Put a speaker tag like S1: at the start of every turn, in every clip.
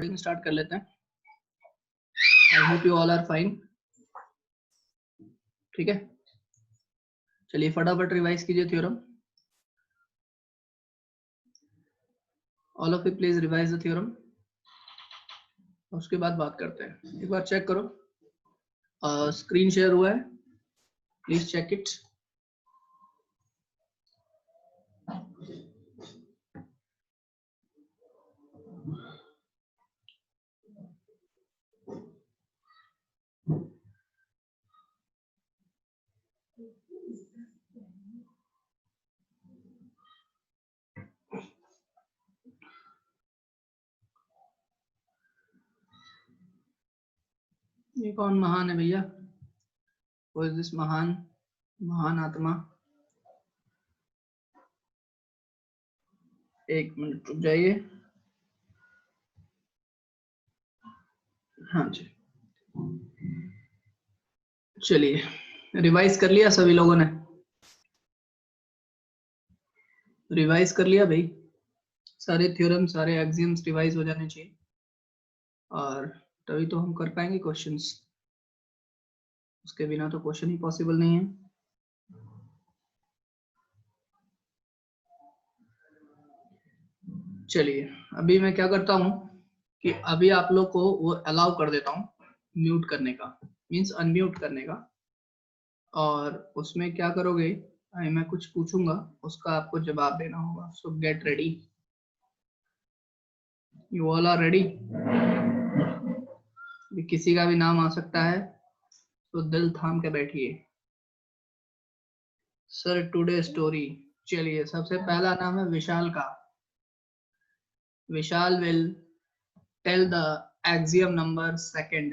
S1: Recording start कर लेते हैं। I hope you all are fine. ठीक है, चलिए फटाफट रिवाइज कीजिए theorem. All of you please revise the theorem, उसके बाद बात करते हैं। एक बार चेक करो, स्क्रीन शेयर हुआ है, प्लीज चेक इट। ये कौन महान है भैया? Who is this महान आत्मा? एक मिनट रुक जाइए। हाँ जी, चलिए रिवाइज कर लिया सभी लोगों ने? रिवाइज कर लिया भाई? सारे थ्योरम सारे एक्सियम्स रिवाइज हो जाने चाहिए, और तभी तो हम कर पाएंगे क्वेश्चंस। उसके बिना तो क्वेश्चन ही पॉसिबल नहीं है। चलिए अभी मैं क्या करता हूँ कि अभी आप लोग को वो अलाउ कर देता हूँ म्यूट करने का, मींस अनम्यूट करने का। और उसमें क्या करोगे, मैं कुछ पूछूंगा, उसका आपको जवाब देना होगा। So get ready, you all are ready? किसी का भी नाम आ सकता है, तो दिल थाम के बैठिए। सर टुडे स्टोरी, चलिए सबसे पहला नाम है विशाल का। Vishal will tell the axiom number second.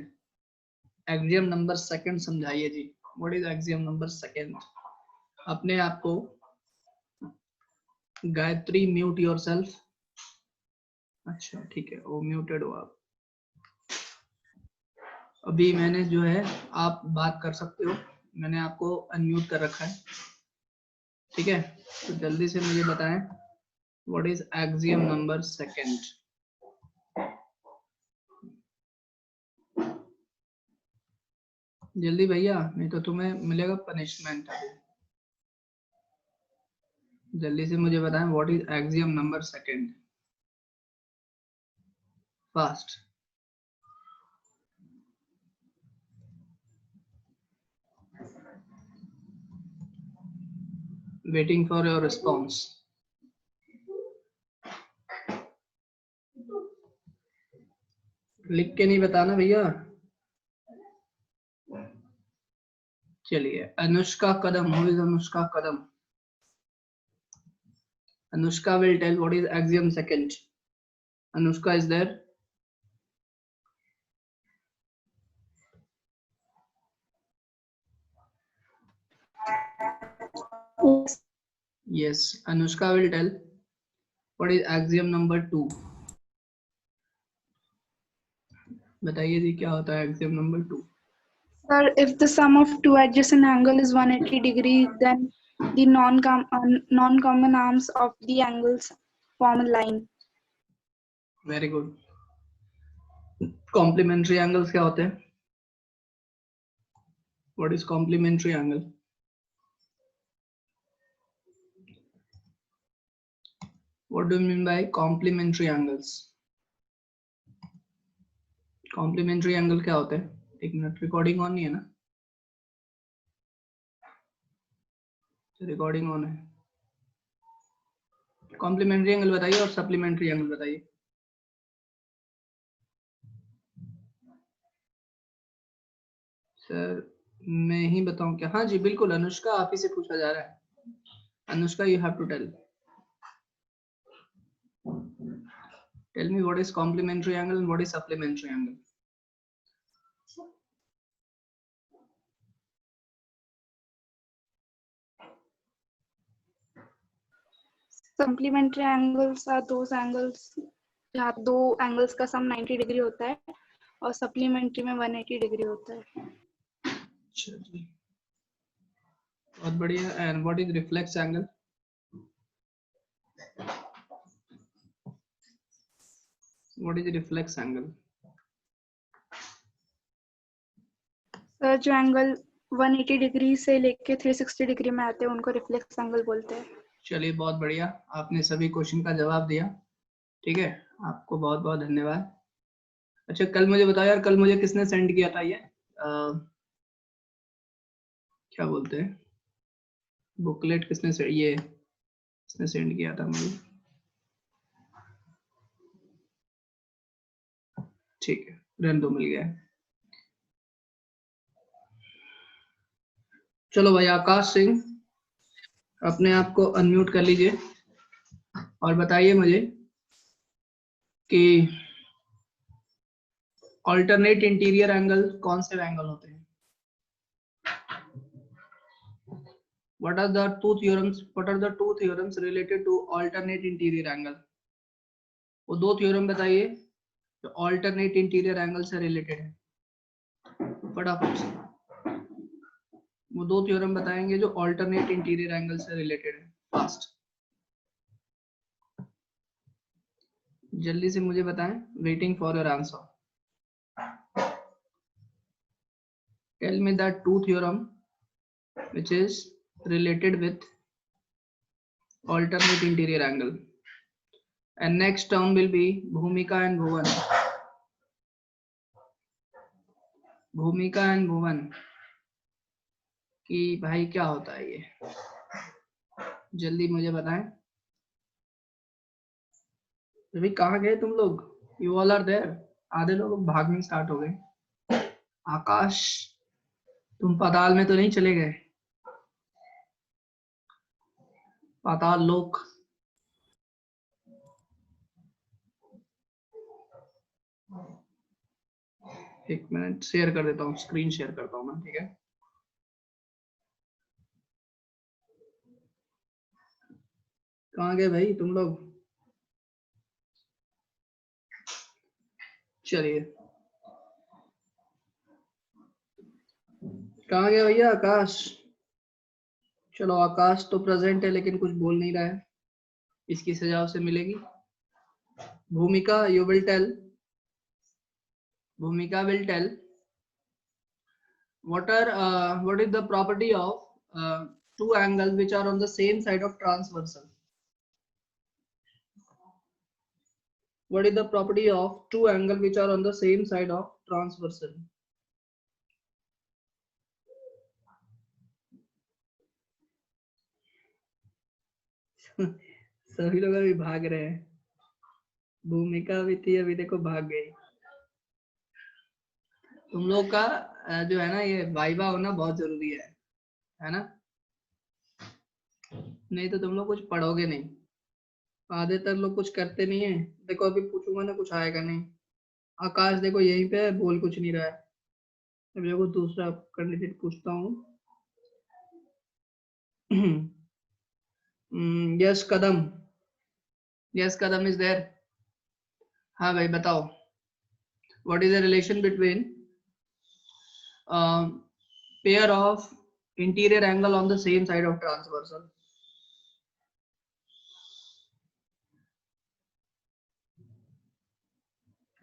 S1: Axiom number second समझाइए जी, what is axiom number second? अपने आप को गायत्री म्यूट योरसेल्फ। अच्छा ठीक है, वो म्यूटेड हो आप। अभी मैंने जो है, आप बात कर सकते हो, मैंने आपको अनम्यूट कर रखा है। ठीक है, तो जल्दी से मुझे बताएं what is axiom number second. जल्दी भैया, नहीं तो तुम्हें मिलेगा पनिशमेंट। जल्दी से मुझे बताएं what is axiom number second, fast. Waiting for your response. लिख के नहीं बताना भैया। चलिए Anushka Kadam, who is Anushka Kadam? Anushka will tell what is axiom second. Anushka is there? Yes, Anushka will tell what is axiom number 2. बताइए जी क्या होता है axiom number 2?
S2: Sir, if the sum of two adjacent angle is 180 degree, then the non-common arms of the angles form a line.
S1: Very good. Complementary angles क्या होते हैं? What is complementary angle? What do you mean by complementary angles? Complementary angle क्या होते हैं? एक minute, recording on नहीं है ना? रिकॉर्डिंग ऑन है। कॉम्प्लीमेंट्री एंगल बताइए और सप्लीमेंट्री एंगल बताइए। सर मैं ही बताऊं क्या? हाँ जी बिल्कुल, अनुष्का आप ही से पूछा जा रहा है। Anushka you have to tell me what is complementary angle and what is supplementary angle.
S2: Supplementary angles are those angles जहाँ दो angles का sum 90 डिग्री होता है और supplementary में 180 डिग्री होता है।
S1: चलिए बहुत बढ़िया। And what is reflex angle? What is reflex angle?
S2: Sir जो एंगल 180 डिग्री से लेके 360 डिग्री में आते हैं उनको रिफ्लेक्स एंगल बोलते हैं।
S1: चलिए बहुत बढ़िया, आपने सभी क्वेश्चन का जवाब दिया। ठीक है, आपको बहुत बहुत धन्यवाद। अच्छा कल मुझे बताओ यार, कल मुझे किसने सेंड किया था ये क्या बोलते हैं बुकलेट, किसने सेंड किया था मुझे? ठीक है, रहने दो, मिल गया है। चलो भाई, आकाश सिंह अपने आप को अनम्यूट कर लीजिए और बताइए मुझे कि अल्टरनेट इंटीरियर एंगल कौन से एंगल होते हैं? What are the two theorems related to alternate interior angle? वो दो थ्योरम बताइए जो अल्टरनेट इंटीरियर एंगल से रिलेटेड है, फटाफट से। वो दो थ्योरम बताएंगे जो अल्टरनेट इंटीरियर एंगल से रिलेटेड है, फास्ट जल्दी से मुझे बताएं। Waiting for your answer. Tell me that two theorem which is related with alternate interior angle, and next term will be Bhumika and Bhuvan. भूमिका एंड भुवन कि भाई क्या होता है ये, जल्दी मुझे बताएं। अभी कहाँ गए तुम लोग? You all are there? आधे लोग भागने स्टार्ट हो गए। आकाश तुम पाताल में तो नहीं चले गए? पाताल लोक। एक मिनट शेयर कर देता हूँ, स्क्रीन शेयर करता हूँ मैं, ठीक है? कहाँ गए भाई तुम लोग? चलिए, कहाँ गया भैया आकाश? चलो आकाश तो प्रेजेंट है लेकिन कुछ बोल नहीं रहा है, इसकी सजा उसे मिलेगी। Bhumika you will tell, Bhumika will tell what is the property of two angles which are on the same side of transversal. What is the property of two angles which are on the same side of transversal? सभी लोग अभी भाग रहे हैं। भूमिका भी थी, अभी देखो भाग गई। तुम लोग का जो है ना ये वाइवा होना बहुत जरूरी है ना? नहीं तो तुम लोग कुछ पढ़ोगे नहीं। आधेतर लोग कुछ करते नहीं है। देखो अभी पूछूंगा ना, कुछ आएगा नहीं। आकाश देखो यहीं पे बोल कुछ नहीं रहा है। अभी देखो दूसरा कैंडिडेट पूछता हूँ। Yes Kadam, yes Kadam is there. हाँ भाई बताओ, what is the relation between pair of interior angle on the same side of transversal?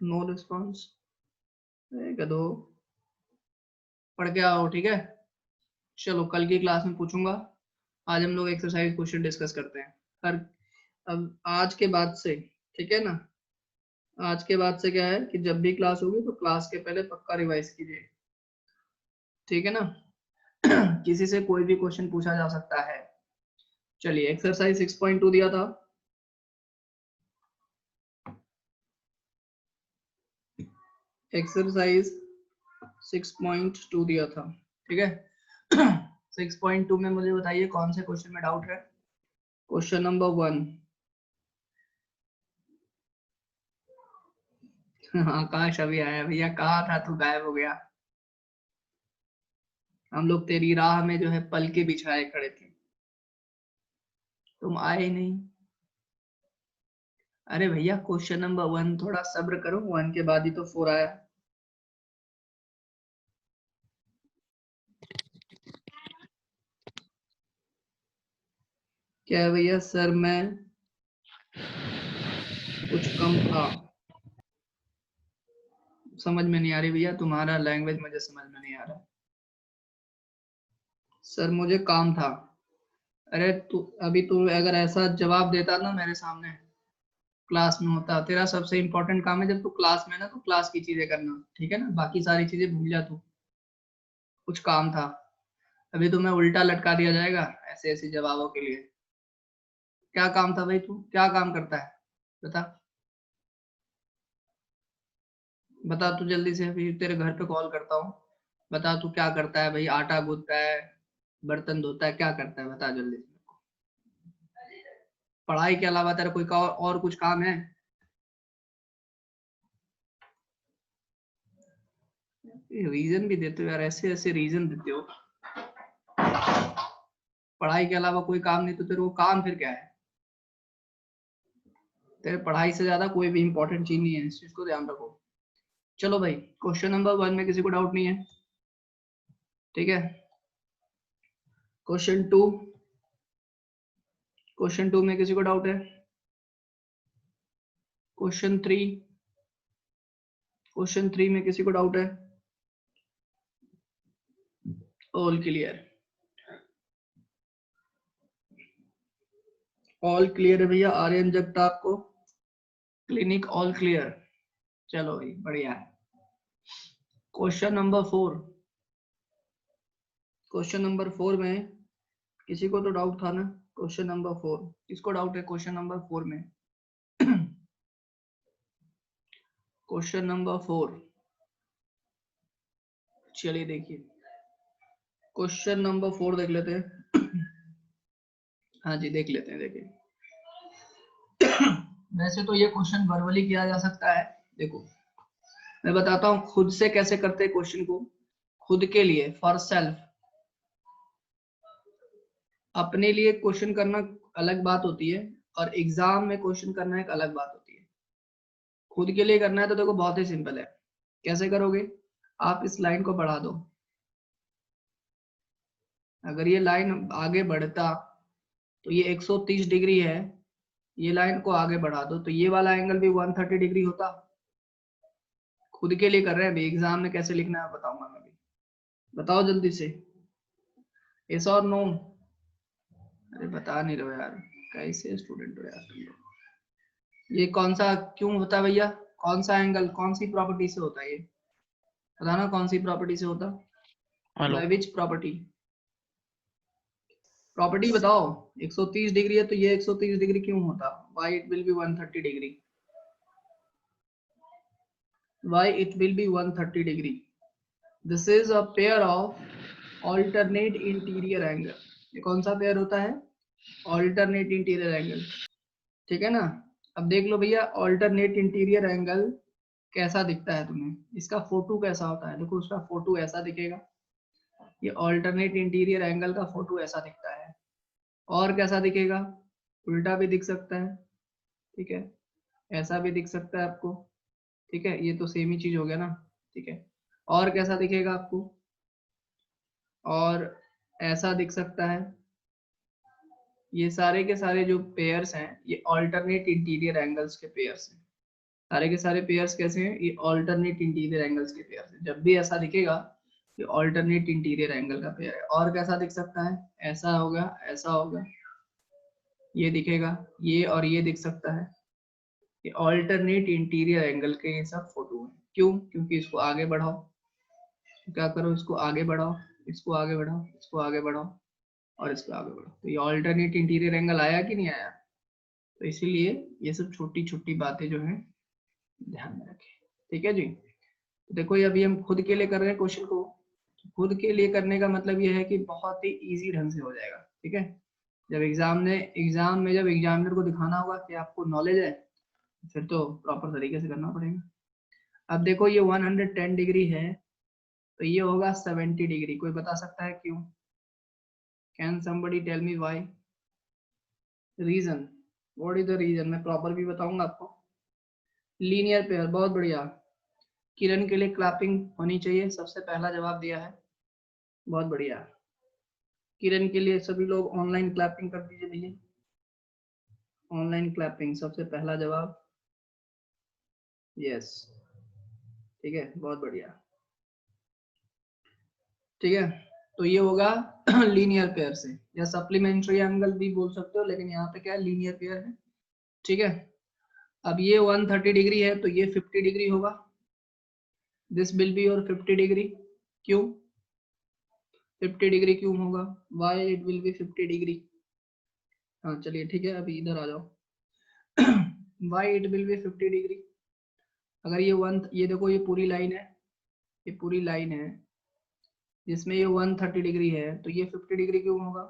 S1: No response, गधो, पढ़ के आओ, ठीक है? चलो कल की क्लास में पूछूंगा। आज हम लोग एक्सरसाइज क्वेश्चन डिस्कस करते हैं। हर अब आज के बाद से, ठीक है ना? आज के बाद से क्या है कि जब भी क्लास होगी तो क्लास के पहले पक्का रिवाइज कीजिए, ठीक है ना? किसी से कोई भी क्वेश्चन पूछा जा सकता है। चलिए एक्सरसाइज 6.2 दिया था। एक्सरसाइज 6.2 दिया था, ठीक है? 6.2 में मुझे बताइए कौन से क्वेश्चन में डाउट है। Question number 1। आकाश अभी आया भैया, कहाँ था तू? गायब हो गया। हम लोग तेरी राह में जो है पल के बिछाए खड़े थे, तुम आए ही नहीं। अरे भैया क्वेश्चन नंबर 1, थोड़ा सब्र करो, 1 के बाद ही तो 4 आया। क्या है भैया? सर मैं कुछ कम था। समझ में नहीं आ रही भैया, तुम्हारा लैंग्वेज मुझे समझ में नहीं आ रहा। सर मुझे काम था। अरे तू अभी तू अगर ऐसा जवाब देता ना मेरे सामने, क्लास में होता, तेरा सबसे इम्पोर्टेंट काम है जब तू क्लास में ना तो क्लास की चीजें करना, ठीक है ना, बाकी सारी चीजें भूल जा तू। कुछ काम था, अभी तुम्हें उल्टा लटका दिया जाएगा ऐसे ऐसे जवाबों के लिए। क्या काम था भाई, तू क्या काम करता है बता, बता तू जल्दी से, अभी तेरे घर पे कॉल करता हूँ। बता तू क्या करता है भाई, आटा गूंथता है, बर्तन धोता है, क्या करता है बता जल्दी से। पढ़ाई के अलावा तेरा कोई और कुछ काम है? रीजन भी देते हो यार, ऐसे ऐसे रीजन देते हो। पढ़ाई के अलावा कोई काम नहीं तो तेरे को काम फिर क्या है? तेरे पढ़ाई से ज्यादा कोई भी इंपॉर्टेंट चीज नहीं है, इस चीज को ध्यान रखो। चलो भाई, क्वेश्चन नंबर 1 में किसी को डाउट नहीं है? ठीक है, क्वेश्चन 2, क्वेश्चन 2 में किसी को डाउट है? क्वेश्चन 3, क्वेश्चन 3 में किसी को डाउट है? ऑल क्लियर, ऑल क्लियर है भैया। आर्यन जगताप को क्लिनिक ऑल क्लियर। चलो भाई बढ़िया है। क्वेश्चन नंबर 4, क्वेश्चन नंबर 4 में किसी को तो डाउट था ना? क्वेश्चन नंबर 4 किसको डाउट है क्वेश्चन नंबर 4 में? क्वेश्चन नंबर 4, चलिए देखिए क्वेश्चन नंबर 4 देख लेते हैं। हाँ जी देख लेते हैं, देखिए वैसे तो ये क्वेश्चन वर्बली किया जा सकता है। देखो मैं बताता हूँ खुद से कैसे करते हैं क्वेश्चन को। खुद के लिए, फॉर सेल्फ, अपने लिए क्वेश्चन करना अलग बात होती है, और एग्जाम में क्वेश्चन करना एक अलग बात होती है। खुद के लिए करना है तो देखो बहुत ही सिंपल है। कैसे करोगे? आप इस लाइन को बढ़ा दो, अगर ये लाइन आगे बढ़ता तो ये 130 डिग्री है, ये लाइन को आगे बढ़ा दो तो ये वाला एंगल भी 130 डिग्री होता। खुद के लिए कर रहे हैं अभी, एग्जाम में कैसे लिखना है बताऊंगा मैं भी। बताओ जल्दी से, यस और नो? अरे बता नहीं रहे हो यार, कैसे स्टूडेंट हो यार तुम लोग। ये कौन सा क्यों होता है भैया? कौन सा एंगल कौन सी प्रॉपर्टी से होता है ये? बताना कौन सी प्रॉपर्टी से होता?
S3: Hello,
S1: by which property? Property बताओ। 130 डिग्री है तो ये 130 डिग्री क्यों होता? why it will be 130 degree? why it will be 130 degree? This is a pair of alternate interior angle. ये कौन सा पेयर होता है? alternate interior angle, ठीक है ना? अब देख लो भैया, alternate interior angle कैसा दिखता है तुम्हें, इसका फोटो कैसा होता है? देखो उसका फोटो ऐसा दिखेगा, ये alternate interior angle का फोटो ऐसा दिखता है। और कैसा दिखेगा? उल्टा भी दिख सकता है, ठीक है, ऐसा भी दिख सकता है आपको, ठीक है, ये तो सेम ही चीज हो गया ना, ठीक है। और कैसा दिखेगा आपको? और ऐसा दिख सकता है। ये सारे के सारे जो पेयर्स हैं ये ऑल्टरनेट इंटीरियर एंगल्स के पेयर्स हैं। सारे के सारे पेयर्स कैसे हैं? ये ऑल्टरनेट इंटीरियर एंगल्स के पेयर्स हैं। जब भी ऐसा दिखेगा ये ऑल्टरनेट इंटीरियर एंगल का पेयर है। और कैसा दिख सकता है? ऐसा होगा, ऐसा होगा, ये दिखेगा, ये और ये दिख सकता है। ये ऑल्टरनेट इंटीरियर एंगल के ये सब फोटो हैं। क्यों? क्योंकि इसको आगे बढ़ाओ, क्या करो, इसको आगे बढ़ाओ, इसको आगे बढ़ाओ, इसको आगे बढ़ाओ और इसको आगे बढ़ाओ, तो ये ऑल्टरनेट इंटीरियर एंगल आया कि नहीं आया? तो इसीलिए ये सब छोटी छोटी बातें जो हैं ध्यान में रखें, ठीक है जी। तो देखो ये अभी हम खुद के लिए कर रहे हैं क्वेश्चन को। खुद के लिए करने का मतलब ये है कि बहुत ही इजी ढंग से हो जाएगा, ठीक है। जब एग्जाम में जब एग्जामिनर को दिखाना होगा कि आपको नॉलेज है, फिर तो प्रॉपर तरीके से करना पड़ेगा। अब देखो ये 110 डिग्री है तो ये होगा 70 डिग्री। कोई बता सकता है क्यों? Can somebody tell me why? Reason, what is the reason? मैं प्रॉपर भी बताऊंगा आपको। लीनियर पेयर, बहुत बढ़िया। किरण के लिए क्लैपिंग होनी चाहिए, सबसे पहला जवाब दिया है, बहुत बढ़िया। किरण के लिए सभी लोग ऑनलाइन क्लैपिंग कर दीजिए भैया, ऑनलाइन क्लैपिंग, सबसे पहला जवाब, यस, ठीक है, बहुत बढ़िया। ठीक है, तो ये होगा लीनियर पेयर से, या सप्लीमेंट्री एंगल भी बोल सकते हो, लेकिन यहाँ पे क्या है, लीनियर पेयर है। ठीक है, अब ये 130 डिग्री है तो ये 50 डिग्री होगा, this will be your 50 degree. क्यों 50 डिग्री क्यों होगा, why it will B 50 degree. हाँ चलिए ठीक है, अभी इधर आ जाओ। Why it will B 50 degree, अगर ये देखो ये पूरी लाइन है, ये पूरी लाइन है जिसमें ये 130 डिग्री है, तो ये 50 डिग्री क्यों होगा,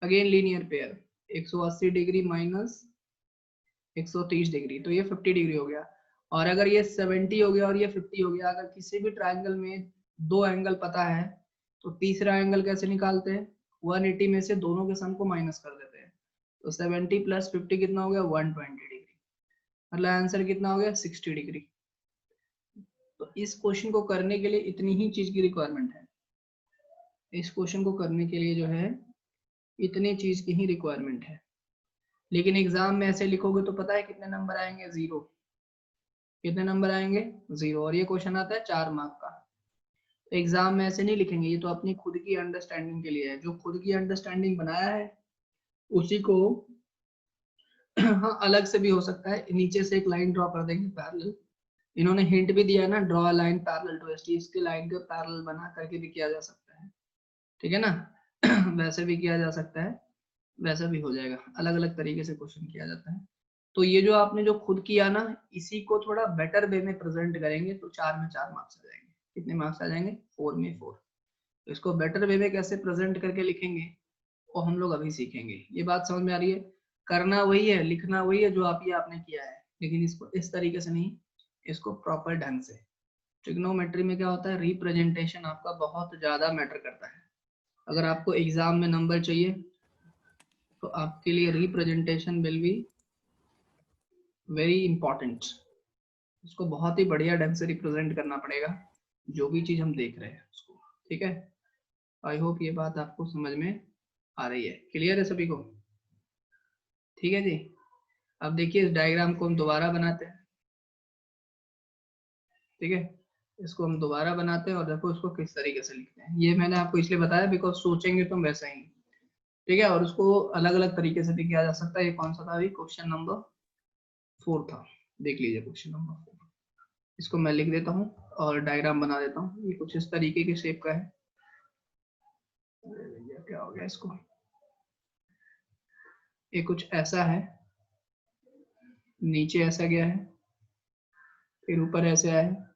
S1: again linear pair, 180 degree minus 130 degree, तो ये 50 डिग्री हो गया। और अगर ये 70 हो गया और ये 50 हो गया, अगर किसी भी ट्रायंगल में दो एंगल पता है तो तीसरा एंगल कैसे निकालते हैं, 180 में से दोनों के सम को माइनस कर देते हैं, तो 70 प्लस 50 कितना हो गया, 120 डिग्री, मतलब आंसर कितना हो गया, 60 डिग्री। तो इस क्वेश्चन को करने के लिए इतनी ही चीज की रिक्वायरमेंट है, इस क्वेश्चन को करने के लिए जो है इतनी चीज की ही रिक्वायरमेंट है। लेकिन एग्जाम में ऐसे लिखोगे तो पता है कितने नंबर आएंगे, 0। कितने नंबर आएंगे, 0। और ये क्वेश्चन आता है 4 मार्क का। तो एग्जाम में ऐसे नहीं लिखेंगे, ये तो अपनी खुद की अंडरस्टैंडिंग के लिए है, जो खुद की अंडरस्टैंडिंग बनाया है उसी को हाँ अलग से भी हो सकता है, नीचे से एक लाइन ड्रॉ कर देंगे पैरेलल, इन्होंने हिंट भी दिया है ना, draw a line parallel to ST, इसके लाइन के पैरेलल बना करके भी किया जा सकता है, ठीक है ना। वैसे भी किया जा सकता है, वैसा भी हो जाएगा, अलग अलग तरीके से क्वेश्चन किया जाता है। तो ये जो आपने जो खुद किया ना, इसी को थोड़ा बेटर वे में प्रेजेंट करेंगे तो 4 में 4 मार्क्स आ जाएंगे। कितने मार्क्स आ जाएंगे, 4 में 4। तो इसको बेटर वे में कैसे प्रेजेंट करके लिखेंगे वो हम लोग अभी सीखेंगे। ये बात समझ में आ रही है, करना वही है, लिखना वही है जो आप ये आपने किया है, लेकिन इसको इस तरीके से नहीं, इसको प्रॉपर ढंग से। ट्रिग्नोमेट्री में क्या होता है, रिप्रेजेंटेशन आपका बहुत ज्यादा मैटर करता है। अगर आपको एग्जाम में नंबर चाहिए तो आपके लिए representation will be very important, उसको बहुत ही बढ़िया ढंग से रिप्रेजेंट करना पड़ेगा जो भी चीज हम देख रहे हैं उसको, ठीक है। आई होप ये बात आपको समझ में आ रही है, क्लियर है सभी को, ठीक है जी। अब देखिए इस डायग्राम को हम दोबारा बनाते हैं, ठीक है, इसको हम दोबारा बनाते हैं और देखो इसको किस तरीके से लिखते हैं। ये मैंने आपको इसलिए बताया बिकॉज सोचेंगे तुम वैसा ही, ठीक है, और उसको अलग अलग तरीके से भी किया जा सकता है। ये कौन सा था अभी, क्वेश्चन नंबर 4 था, देख लीजिए क्वेश्चन नंबर 4। इसको मैं लिख देता हूँ और डायग्राम बना देता हूँ, ये कुछ इस तरीके के शेप का है। क्या हो गया इसको, ये कुछ ऐसा है, नीचे ऐसा गया है, फिर ऊपर ऐसे आया है,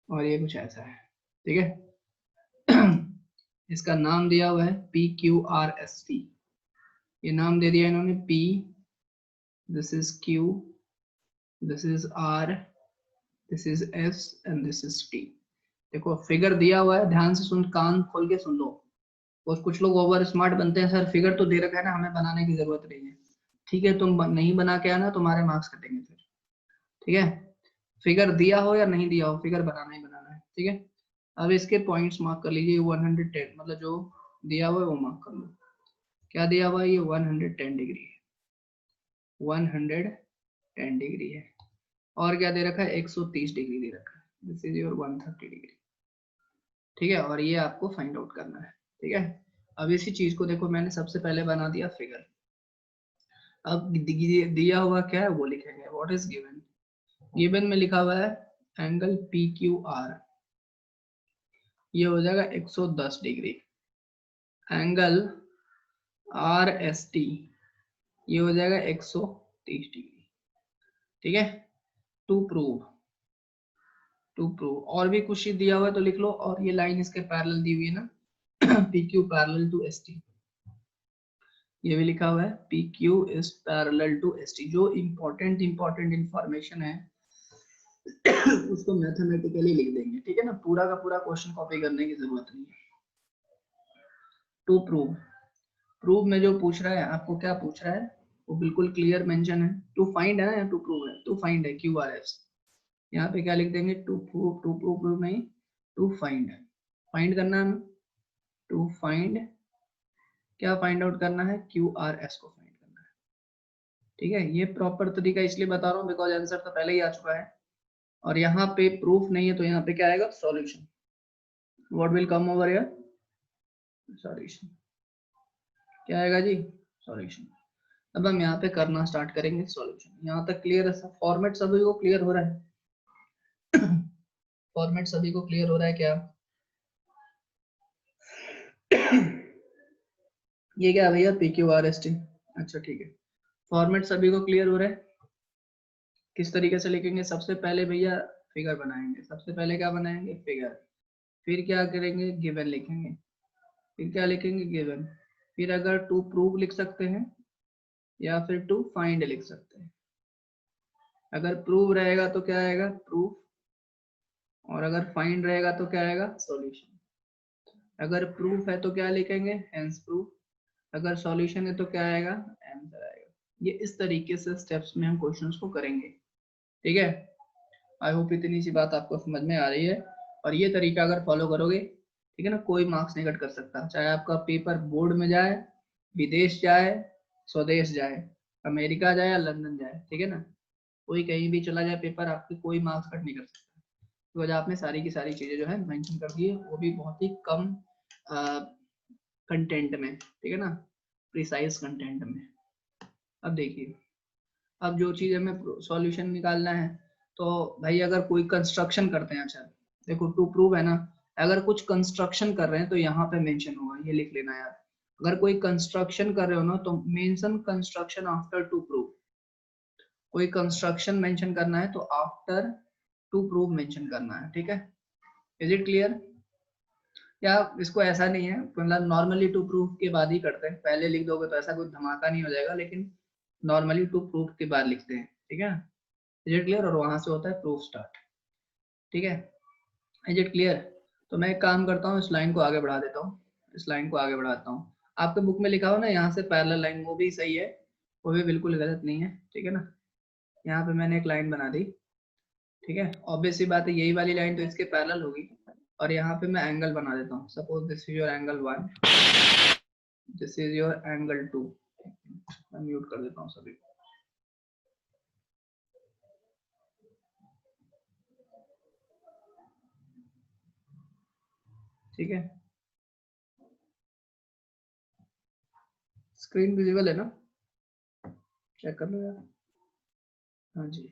S1: और ये कुछ ऐसा है, ठीक है। इसका नाम दिया हुआ है PQRST, ये नाम दे दिया इन्होंने, P, this is Q, this is R, this is S and this is T। देखो फिगर दिया हुआ है, ध्यान से सुन, कान खोल के सुन लो। और कुछ लोग ओवर स्मार्ट बनते हैं, सर फिगर तो दे रखा है ना, हमें बनाने की जरूरत नहीं है। ठीक है, तुम नहीं बना के आना, तुम्हारे मार्क्स कटेंगे फिर, ठीक है। फिगर दिया हो या नहीं दिया हो, फिगर बनाना ही बनाना है, ठीक है। अब इसके पॉइंट्स मार्क कर लीजिए, 110, मतलब जो दिया हुआ है वो मार्क कर लो। क्या दिया हुआ है, ये 110 डिग्री है, 110 डिग्री है। और क्या दे रखा है, 130 डिग्री दे रखा है, दिस इज योर 130 डिग्री, ठीक है। और ये आपको फाइंड आउट करना है, ठीक है। अब इसी चीज को देखो, मैंने सबसे पहले बना दिया फिगर। अब दिया हुआ क्या है वो लिखेंगे, व्हाट इज गिवन। गिवन में लिखा हुआ है एंगल PQR, ये हो जाएगा 110 डिग्री। एंगल RST ये हो जाएगा 130 डिग्री, ठीक है। टू प्रूव और भी कुछ दिया हुआ है तो लिख लो, और ये लाइन इसके पैरेलल दी हुई है ना, PQ पैरेलल टू ST, ये भी लिखा हुआ है PQ is parallel to ST। जो इम्पोर्टेंट इंफॉर्मेशन है उसको मैथमेटिकली लिख देंगे, ठीक है ना, पूरा का पूरा क्वेश्चन कॉपी करने की जरूरत नहीं है। टू प्रूव में जो पूछ रहा है, आपको क्या पूछ रहा है वो बिल्कुल क्लियर मेंशन है, टू फाइंड है ना, या टू प्रूव है, टू फाइंड है QRS। यहाँ पे क्या लिख देंगे, टू प्रूव नहीं, टू फाइंड है, फाइंड करना है, टू फाइंड, क्या फाइंड आउट करना है, QRS को फाइंड करना है, ठीक है। ये प्रॉपर तरीका इसलिए बता रहा हूँ बिकॉज आंसर तो पहले ही आ चुका है, और यहाँ पे प्रूफ नहीं है तो यहाँ पे क्या आएगा, solution. What will come over here, solution. क्या आएगा जी, सॉल्यूशन। अब हम यहाँ पे करना स्टार्ट करेंगे सॉल्यूशन। यहाँ तक क्लियर है सब, फॉर्मेट सभी को क्लियर हो रहा है? फॉर्मेट सभी को क्लियर हो रहा है क्या? ये क्या भैया, PQRST, अच्छा ठीक है। फॉर्मेट सभी को क्लियर हो रहा है? किस तरीके से लिखेंगे, सबसे पहले भैया फिगर बनाएंगे। सबसे पहले क्या बनाएंगे, फिगर। फिर क्या करेंगे, गिवन लिखेंगे। फिर क्या लिखेंगे, गिवन। फिर अगर टू प्रूव लिख सकते हैं या फिर टू फाइंड लिख सकते हैं। अगर प्रूव रहेगा तो क्या आएगा, प्रूफ, और अगर फाइंड रहेगा तो क्या आएगा, सॉल्यूशन। अगर प्रूफ है तो क्या लिखेंगे, हेंस प्रूफ। अगर सॉल्यूशन है तो क्या आएगा, आंसर आएगा। ये इस तरीके से स्टेप्स में हम क्वेश्चंस को करेंगे, ठीक है। आई होप इतनी सी बात आपको समझ में आ रही है। और ये तरीका अगर फॉलो करोगे, ठीक है ना, कोई मार्क्स नहीं कट कर सकता। चाहे आपका पेपर बोर्ड में जाए, विदेश जाए, स्वदेश जाए, अमेरिका जाए या लंदन जाए, ठीक है ना, कोई कहीं भी चला जाए पेपर, आपके कोई मार्क्स कट नहीं कर सकता। तो वजह आपने सारी की सारी चीजें जो है मेंशन कर दी है, वो भी बहुत ही कम कंटेंट में, ठीक है ना, प्रिसाइज कंटेंट में। अब देखिए, अब जो चीज हमें सॉल्यूशन निकालना है, तो भाई अगर कोई कंस्ट्रक्शन करते हैं, अच्छा देखो टू प्रूव है ना, अगर कुछ कंस्ट्रक्शन कर रहे हैं तो यहाँ पे मेंशन होगा, ये लिख लेना यार। अगर कोई कंस्ट्रक्शन कर रहे हो ना तो mention construction after two prove. कोई कंस्ट्रक्शन मेंशन करना है तो आफ्टर टू प्रूव मेंशन करना है, ठीक है। Is it clear? या इसको ऐसा नहीं है, मतलब नॉर्मली टू प्रूफ के बाद ही करते हैं, पहले लिख दोगे तो ऐसा कोई धमाका नहीं हो जाएगा, लेकिन नॉर्मली टू प्रूफ के बाद लिखते हैं, ठीक है। Is it clear? और वहां से होता है प्रूफ स्टार्ट, ठीक है। Is it clear? तो मैं एक काम करता हूँ, इस लाइन को आगे बढ़ा देता हूँ, इस लाइन को आगे बढ़ाता हूँ। आपके बुक में लिखा हो ना यहाँ से पैरेलल लाइन, वो भी सही है, वो भी बिल्कुल गलत नहीं है, ठीक है ना। यहाँ पे मैंने एक लाइन बना दी, ठीक है। ऑब्वियस सी बात है, यही वाली लाइन तो इसके पैरेलल होगी। और यहाँ पे मैं एंगल बना देता हूँ, suppose this is your angle 1, this is your angle 2। मैं म्यूट कर देता हूँ सभी को। ठीक है, स्क्रीन विजिबल है ना, चेक कर लो यार। हाँ जी,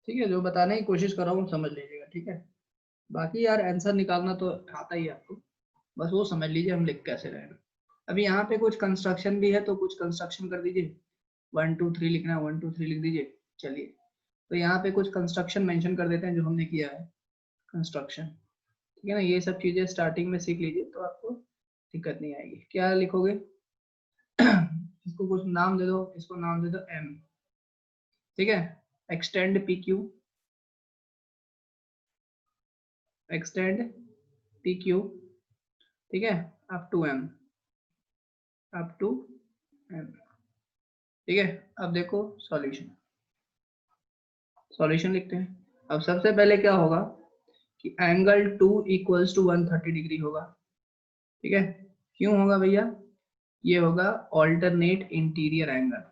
S1: ठीक है, जो बताने की कोशिश कर रहा हूँ समझ लीजिएगा, ठीक है। बाकी यार आंसर निकालना तो आता ही है आपको, बस वो समझ लीजिए हम लिख कैसे रहे हैं। अभी यहाँ पे कुछ कंस्ट्रक्शन भी है तो कुछ कंस्ट्रक्शन कर दीजिए, 1 2 3 लिखना है, 1 2 3 लिख दीजिए। चलिए, तो यहाँ पे कुछ कंस्ट्रक्शन मेंशन कर देते हैं जो हमने किया है, कंस्ट्रक्शन, ठीक है ना। ये सब चीजें स्टार्टिंग में सीख लीजिए तो आपको दिक्कत नहीं आएगी। क्या लिखोगे, इसको कुछ नाम दे दो, इसको नाम दे दो M, ठीक है। एक्सटेंड PQ, एक्सटेंड PQ, ठीक है, up to M, up to M, ठीक है। अब देखो सॉल्यूशन, सॉल्यूशन लिखते हैं। अब सबसे पहले क्या होगा कि एंगल 2 इक्वल्स टू 130 डिग्री होगा, ठीक है। क्यों होगा भैया, ये होगा ऑल्टरनेट इंटीरियर एंगल।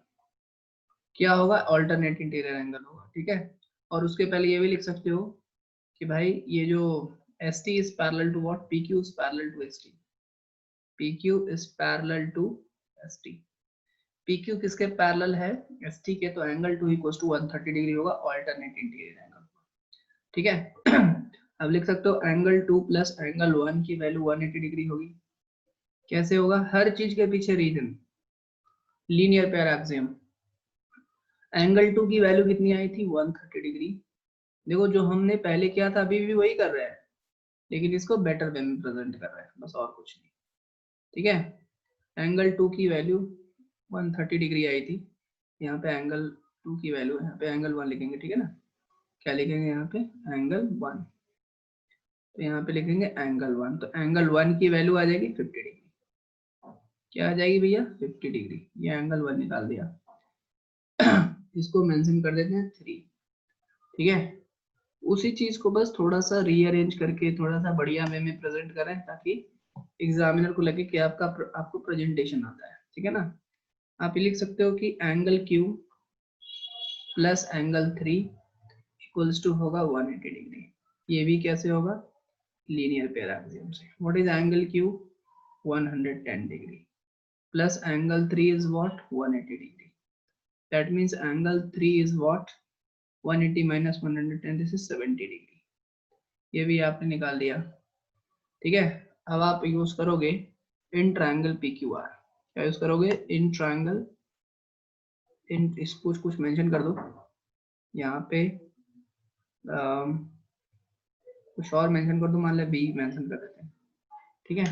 S1: क्या होगा, ऑल्टरनेट इंटीरियर एंगल होगा, ठीक है। और उसके पहले ये भी लिख सकते हो कि भाई ये जो ST is parallel to what, PQ is parallel to ST, PQ is parallel to ST। PQ किसके पैरेलल है, ST के, तो एंगल 2 इक्वल्स टू 130 डिग्री होगा, ऑल्टरनेट इंटीरियर एंगल, ठीक है। अब लिख सकते हो एंगल 2 प्लस एंगल 1 की वैल्यू 180 डिग्री होगी। कैसे होगा, हर चीज के पीछे reason, linear pair axiom. Angle 2 की वैल्यू कितनी आई थी, 130 डिग्री। देखो जो हमने पहले किया था अभी भी वही कर रहे हैं, लेकिन इसको बेटर वे में प्रेजेंट कर रहे हैं, बस और कुछ नहीं, ठीक है। एंगल 2 की वैल्यू 130 डिग्री आई थी, यहाँ पे एंगल 2 की वैल्यू, यहाँ पे एंगल 1 लिखेंगे, ठीक है ना। क्या लिखेंगे यहाँ पे, एंगल 1, तो यहाँ पे लिखेंगे एंगल 1, तो एंगल 1 की वैल्यू आ जाएगी 50 डिग्री। क्या आ जाएगी भैया, 50 डिग्री। ये एंगल 1 निकाल दिया। इसको मेंशन कर देते हैं 3, ठीक है। उसी चीज को बस थोड़ा सा रीअरेंज करके थोड़ा सा बढ़िया वे में प्रेजेंट करें, ताकि एग्जामिनर को लगे कि आपको प्रेजेंटेशन आता है, ठीक है ना। आप ये लिख सकते हो कि angle Q plus angle 3 equals to होगा 180 डिग्री। ये भी कैसे होगा? लीनियर पेयर एक्सियम से। What is angle Q? 110 degree plus angle 3 is what? 180 degree. That means angle 3 is what? 180 minus 110, this is 70 degree. ये भी आपने निकाल दिया। ठीक है, अब आप यूज करोगे इन ट्रायंगल PQR। क्या यूज करोगे? इन ट्रायंगल, इन इसको कुछ मेंशन कर दो यहाँ पे, कुछ और मेंशन कर दो, मान लिया बी मेंशन कर देते हैं। ठीक है,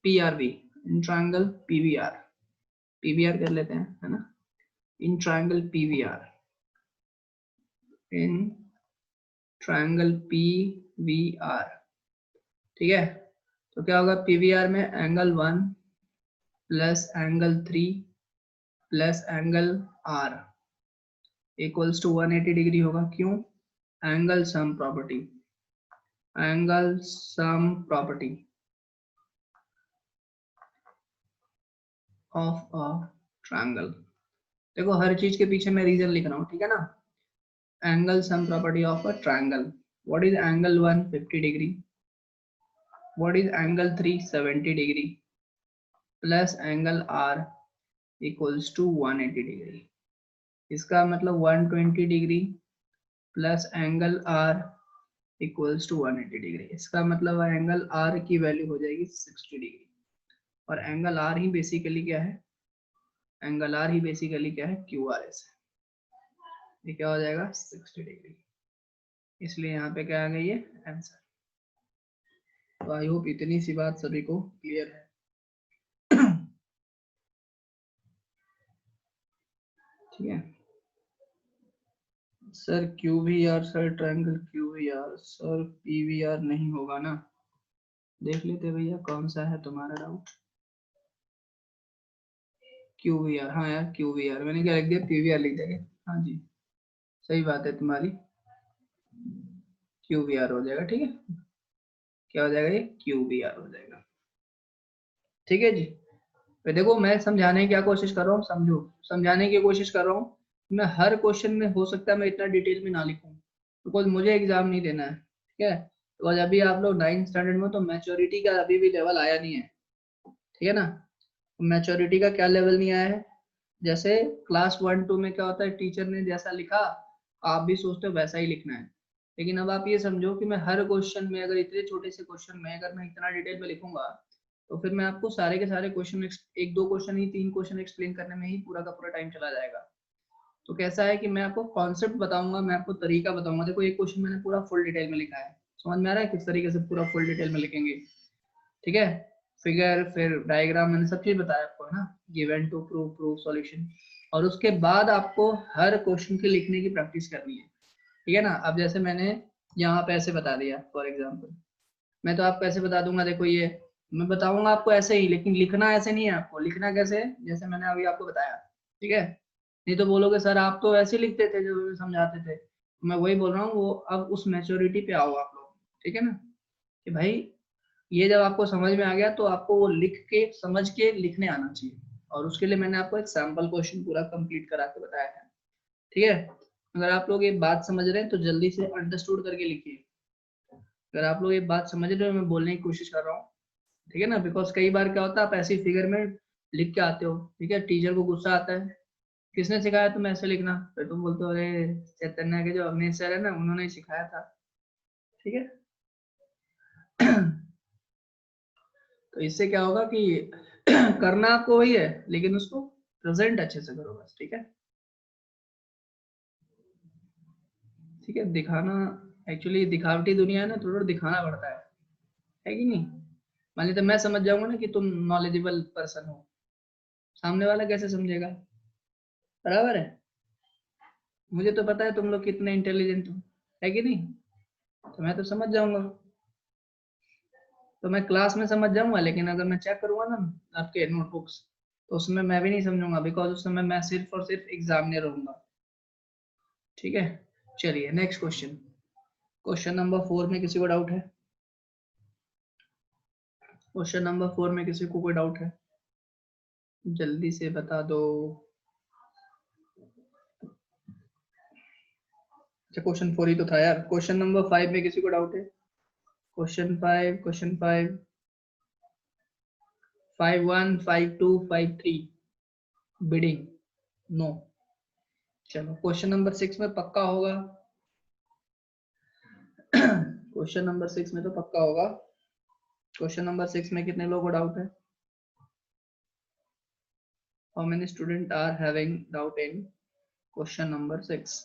S1: PRV, in triangle PVR, PVR कर लेते हैं, है ना? In triangle PVR, in triangle PVR। ठीक है, तो क्या होगा? PVR में angle 1 plus angle 3 plus angle R equals to 180 degree होगा। क्यों? Angle sum property, angle sum property of a triangle. देखो हर चीज के पीछे मैं रीजन लिख रहा हूँ, ठीक है ना? Angle sum property of a triangle. What is angle 1? 50 degree. What is angle 3? 70 degree plus angle R equals to 180 degree. इसका मतलब 120 degree plus angle R equals to 180 degree. इसका मतलब एंगल R की वैल्यू हो जाएगी 60 डिग्री। और angle R ही basically क्या है? एंगल R ही बेसिकली क्या है? QRS। ये क्या हो जाएगा? 60 डिग्री। इसलिए यहाँ पे क्या आ गई है? आंसर। तो आई होप इतनी सी बात सभी को क्लियर है। ठीक है sir, QVR sir, triangle QVR sir, PVR नहीं होगा ना? देख लेते भैया कौन सा है तुम्हारा डाउट। QVR, हाँ यार QVR, मैंने क्या लिख दिया? PVR लिख देंगे। हाँ जी सही बात है तुम्हारी, QVR हो जाएगा। ठीक है, क्या हो जाएगा? ये QVR हो जाएगा। ठीक है जी। तो देखो मैं समझाने की क्या कोशिश कर रहा हूँ, समझो, समझाने की कोशिश कर रहा हूँ। मैं हर क्वेश्चन में हो सकता है मैं इतना डिटेल में ना लिखूं, बिकॉज मुझे एग्जाम नहीं देना है। ठीक है, तो आज अभी आप लोग 9th स्टैंडर्ड में, तो मैच्योरिटी का अभी भी लेवल आया नहीं है। ठीक है ना? मैच्योरिटी का क्या लेवल नहीं आया है? जैसे क्लास 1-2 में क्या होता है, टीचर ने जैसा लिखा आप भी सोचते हो वैसा ही लिखना है। लेकिन अब आप ये समझो कि मैं हर क्वेश्चन में, अगर इतने छोटे से क्वेश्चन में अगर मैं इतना डिटेल में लिखूंगा, तो फिर मैं आपको सारे के सारे क्वेश्चन, एक दो क्वेश्चन ही, 3 क्वेश्चन एक्सप्लेन करने में ही पूरा का पूरा टाइम चला जाएगा। तो कैसा है कि मैं आपको कॉन्सेप्ट बताऊंगा, मैं आपको तरीका बताऊंगा। देखो एक क्वेश्चन मैंने पूरा फुल डिटेल में लिखा है, समझ में आ रहा है किस तरीके से पूरा फुल डिटेल में लिखेंगे? ठीक है, फिगर, फिर डायग्राम, मैंने सब चीज बताया आपको, है ना? Given to prove, prove solution. और उसके बाद आपको हर क्वेश्चन के लिखने की प्रैक्टिस करनी है। ठीक है ना? अब जैसे मैंने यहाँ पे ऐसे बता दिया फॉर एग्जाम्पल, मैं तो आपको ऐसे बता दूंगा, देखो ये मैं बताऊंगा आपको ऐसे ही, लेकिन लिखना ऐसे नहीं है। आपको लिखना कैसे है? जैसे मैंने अभी आपको बताया। ठीक है, नहीं तो बोलोगे सर आप तो ऐसे लिखते थे जो समझाते थे। मैं वही बोल रहा हूँ, वो अब उस मैच्योरिटी पे आओ आप लोग। ठीक है ना? कि भाई ये जब आपको समझ में आ गया, तो आपको वो लिख के, समझ के लिखने आना चाहिए। और उसके लिए मैंने आपको एक सैम्पल क्वेश्चन पूरा कंप्लीट करा के बताया है। ठीक है, अगर आप लोग ये बात समझ रहे हैं तो जल्दी से अंडरस्टूड करके लिखिए। अगर आप लोग ये बात समझ रहे हो, मैं बोलने की कोशिश कर रहा हूँ। ठीक है ना? बिकॉज कई बार क्या होता है, आप ऐसी फिगर में लिख के आते हो, ठीक है, टीचर को गुस्सा आता है, किसने सिखाया तुम्हें ऐसे लिखना? फिर तुम बोलते हो अरे चैतन्य के जो अवनीश सर है ना, उन्होंने सिखाया था। ठीक है तो इससे क्या होगा कि करना आपको वही है, लेकिन उसको प्रेजेंट अच्छे से करो बस। ठीक है, ठीक है, दिखाना, एक्चुअली दिखावटी दुनिया है ना, थोड़ा दिखाना पड़ता है कि नहीं? मान लीजिए मैं समझ जाऊंगा ना कि तुम नॉलेजेबल पर्सन हो, सामने वाला कैसे समझेगा? बराबर है? मुझे तो पता है तुम लोग कितने इंटेलिजेंट हो, है कि नहीं? तो मैं तो समझ जाऊंगा, तो मैं क्लास में समझ जाऊंगा, लेकिन अगर मैं चेक करूंगा ना आपके नोटबुक्स, तो उसमें मैं भी नहीं समझूंगा, बिकॉज उस समय मैं सिर्फ और सिर्फ एग्जामिनर रहूंगा। ठीक है, चलिए नेक्स्ट क्वेश्चन, क्वेश्चन नंबर 4 में किसी को डाउट है? क्वेश्चन नंबर 4 में किसी को कोई डाउट है? जल्दी से बता दो। अच्छा क्वेश्चन 4 ही तो था यार। क्वेश्चन नंबर 5 में किसी को डाउट है? क्वेश्चन 5 5-1 5-2 5-3 बिडिंग नो। चलो क्वेश्चन नंबर 6 में पक्का होगा। क्वेश्चन नंबर 6 में तो पक्का होगा। क्वेश्चन नंबर 6 में कितने लोगों को डाउट है? How many student are having doubt in question number 6?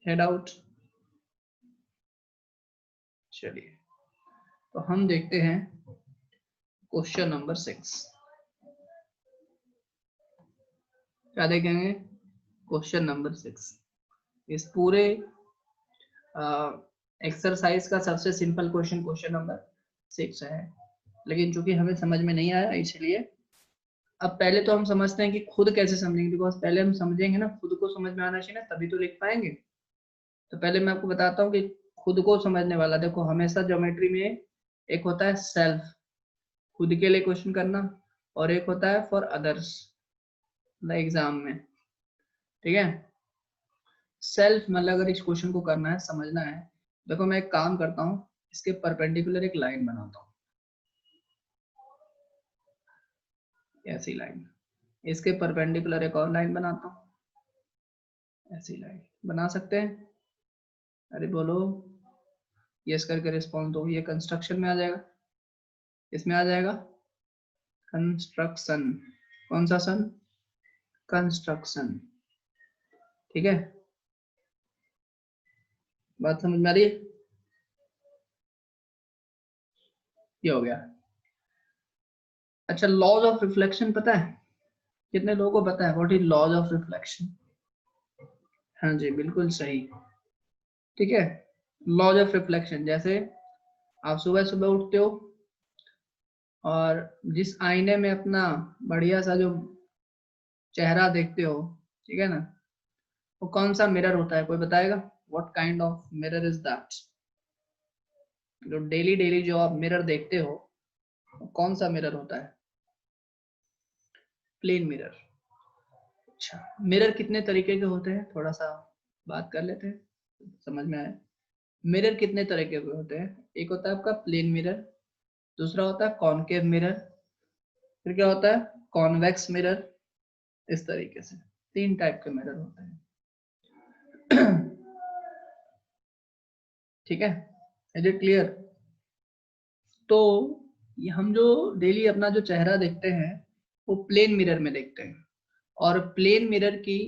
S1: है डाउट? चलिए तो हम देखते हैं क्वेश्चन नंबर 6। क्या देखेंगे? Question number 6। इस पूरे एक्सरसाइज का सबसे सिंपल क्वेश्चन क्वेश्चन नंबर 6 है, लेकिन चूंकि हमें समझ में नहीं आया इसलिए अब पहले तो हम समझते हैं कि खुद कैसे समझेंगे, बिकॉज पहले हम समझेंगे ना, खुद को समझ में आना चाहिए ना, तभी तो लिख पाएंगे। तो पहले मैं आपको बताता हूँ कि खुद को समझने वाला, देखो हमेशा ज्योमेट्री में एक होता है सेल्फ, खुद के लिए क्वेश्चन करना, और एक होता है फॉर अदर्स एग्जाम में, ठीक है। सेल्फ मतलब अगर इस क्वेश्चन को करना है, समझना है, देखो मैं एक काम करता हूँ, इसके परपेंडिकुलर एक लाइन बनाता हूँ, ऐसी लाइन, इसके परपेंडिकुलर एक और लाइन बनाता हूँ, ऐसी लाइन बना सकते हैं? अरे बोलो, यस करके रिस्पॉन्स दो। ये कंस्ट्रक्शन में आ जाएगा, इसमें आ जाएगा कंस्ट्रक्शन। कौन सा सन? कंस्ट्रक्शन, ठीक है। बात समझ में आ रही है? ये हो गया। अच्छा लॉज ऑफ रिफ्लेक्शन पता है? कितने लोगों को पता है what is laws of reflection? हाँ जी बिल्कुल सही, ठीक है। लॉज ऑफ रिफ्लेक्शन, जैसे आप सुबह सुबह उठते हो और जिस आईने में अपना बढ़िया सा जो चेहरा देखते हो, ठीक है ना, वो कौन सा मिरर होता है? कोई बताएगा? What kind of mirror is that? जो डेली डेली जो आप मिरर देखते हो, वो कौन सा मिरर होता है? Plane mirror. अच्छा मिरर कितने तरीके के होते हैं, थोड़ा सा बात कर लेते हैं, समझ में आए। मिरर कितने तरीके के होते हैं? एक होता है आपका प्लेन मिरर, दूसरा होता है कॉनकेव मिरर, फिर क्या होता है कॉन्वेक्स मिरर। इस तरीके से 3 टाइप के मिरर होते हैं। ठीक है, इज इट क्लियर? तो ये हम जो डेली अपना जो चेहरा देखते हैं वो प्लेन मिरर में देखते हैं, और प्लेन मिरर की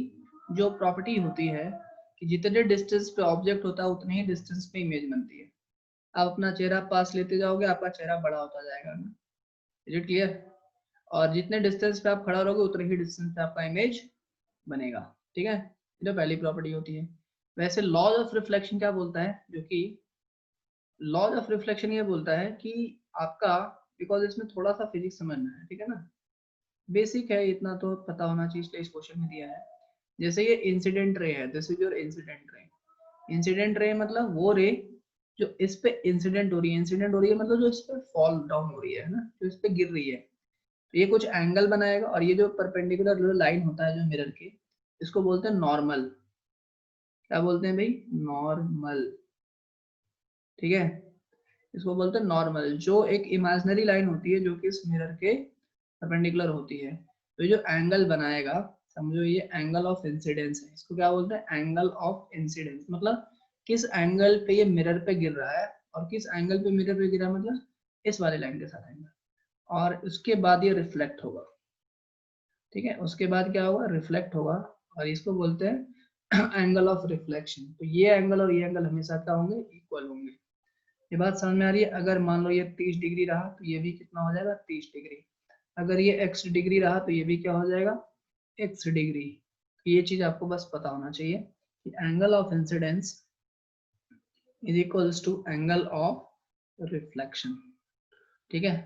S1: जो प्रॉपर्टी होती है कि जितने डिस्टेंस पे ऑब्जेक्ट होता है उतने ही डिस्टेंस पे इमेज बनती है। आप अपना चेहरा पास लेते जाओगे, आपका चेहरा बड़ा होता जाएगा ना, इज इट क्लियर? और जितने डिस्टेंस पे आप खड़ा रहोगे उतने ही डिस्टेंस पे आपका इमेज बनेगा, ठीक है। ये तो पहली प्रॉपर्टी होती है। वैसे लॉज ऑफ रिफ्लेक्शन क्या बोलता है? जो कि लॉज ऑफ रिफ्लेक्शन ये बोलता है कि आपका, बिकॉज इसमें थोड़ा सा फिजिक्स समझना है, ठीक है ना, बेसिक है, इतना तो पता होना चाहिए इसलिए इस क्वेश्चन में दिया है। जैसे ये इंसिडेंट रे है, this is your incident ray. Incident ray मतलब वो रे जो इस पे इंसिडेंट हो रही है, इंसिडेंट हो रही है मतलब जो इस पे फॉल डाउन हो रही है ना, जो इस पे गिर रही है, तो ये कुछ एंगल बनाएगा, और ये जो परपेंडिकुलर लाइन होता है जो मिरर के, इसको बोलते हैं नॉर्मल। क्या बोलते हैं भाई? नॉर्मल, ठीक है। इसको बोलते हैं नॉर्मल, जो एक इमेजिनरी लाइन होती है जो कि इस मिरर के परपेंडिकुलर होती है। तो ये जो एंगल बनाएगा, समझो ये एंगल ऑफ इंसिडेंस है, इसको क्या बोलते हैं? एंगल ऑफ इंसिडेंस, मतलब किस एंगल पे ये मिरर पे गिर रहा है, और किस एंगल पे मिरर पे गिरा है, मतलब इस वाले लाइन के साथ एंगल, और उसके बाद ये रिफ्लेक्ट होगा, ठीक है। उसके बाद क्या होगा? रिफ्लेक्ट होगा, और इसको बोलते हैं एंगल ऑफ रिफ्लेक्शन। तो ये एंगल और ये एंगल हमेशा क्या होंगे? इक्वल होंगे। ये बात समझ में आ रही है? अगर मान लो ये 30 डिग्री रहा तो ये भी कितना हो जाएगा? 30 डिग्री। अगर ये x डिग्री रहा तो ये भी क्या हो जाएगा? x degree. तो ये चीज आपको बस पता होना चाहिए कि angle of incidence is equals to angle of reflection, ठीक है।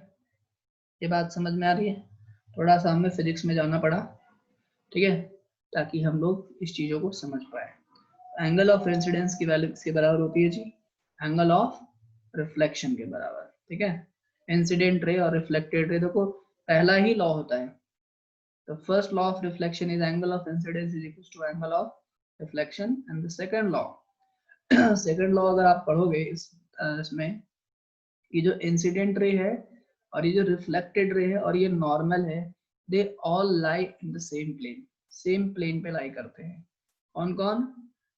S1: ये बात समझ में आ रही है? थोड़ा सा हमें फिजिक्स में जाना पड़ा, ठीक है, ताकि हम लोग इस चीजों को समझ पाए। एंगल ऑफ इंसिडेंस की वैल्यू किसके बराबर होती है जी? एंगल ऑफ रिफ्लेक्शन के बराबर, ठीक है। इंसिडेंट रे और रिफ्लेक्टेड रे, देखो पहला ही लॉ होता है, the first law of reflection is angle of incidence is equal to angle of reflection, and the second law second law अगर आप पढ़ोगे इसमें कि जो इंसिडेंट रे है और ये जो रिफ्लेक्टेड रे है और ये नॉर्मल है, they all lie in the same plane, same plane पे लाई करते हैं। कौन कौन?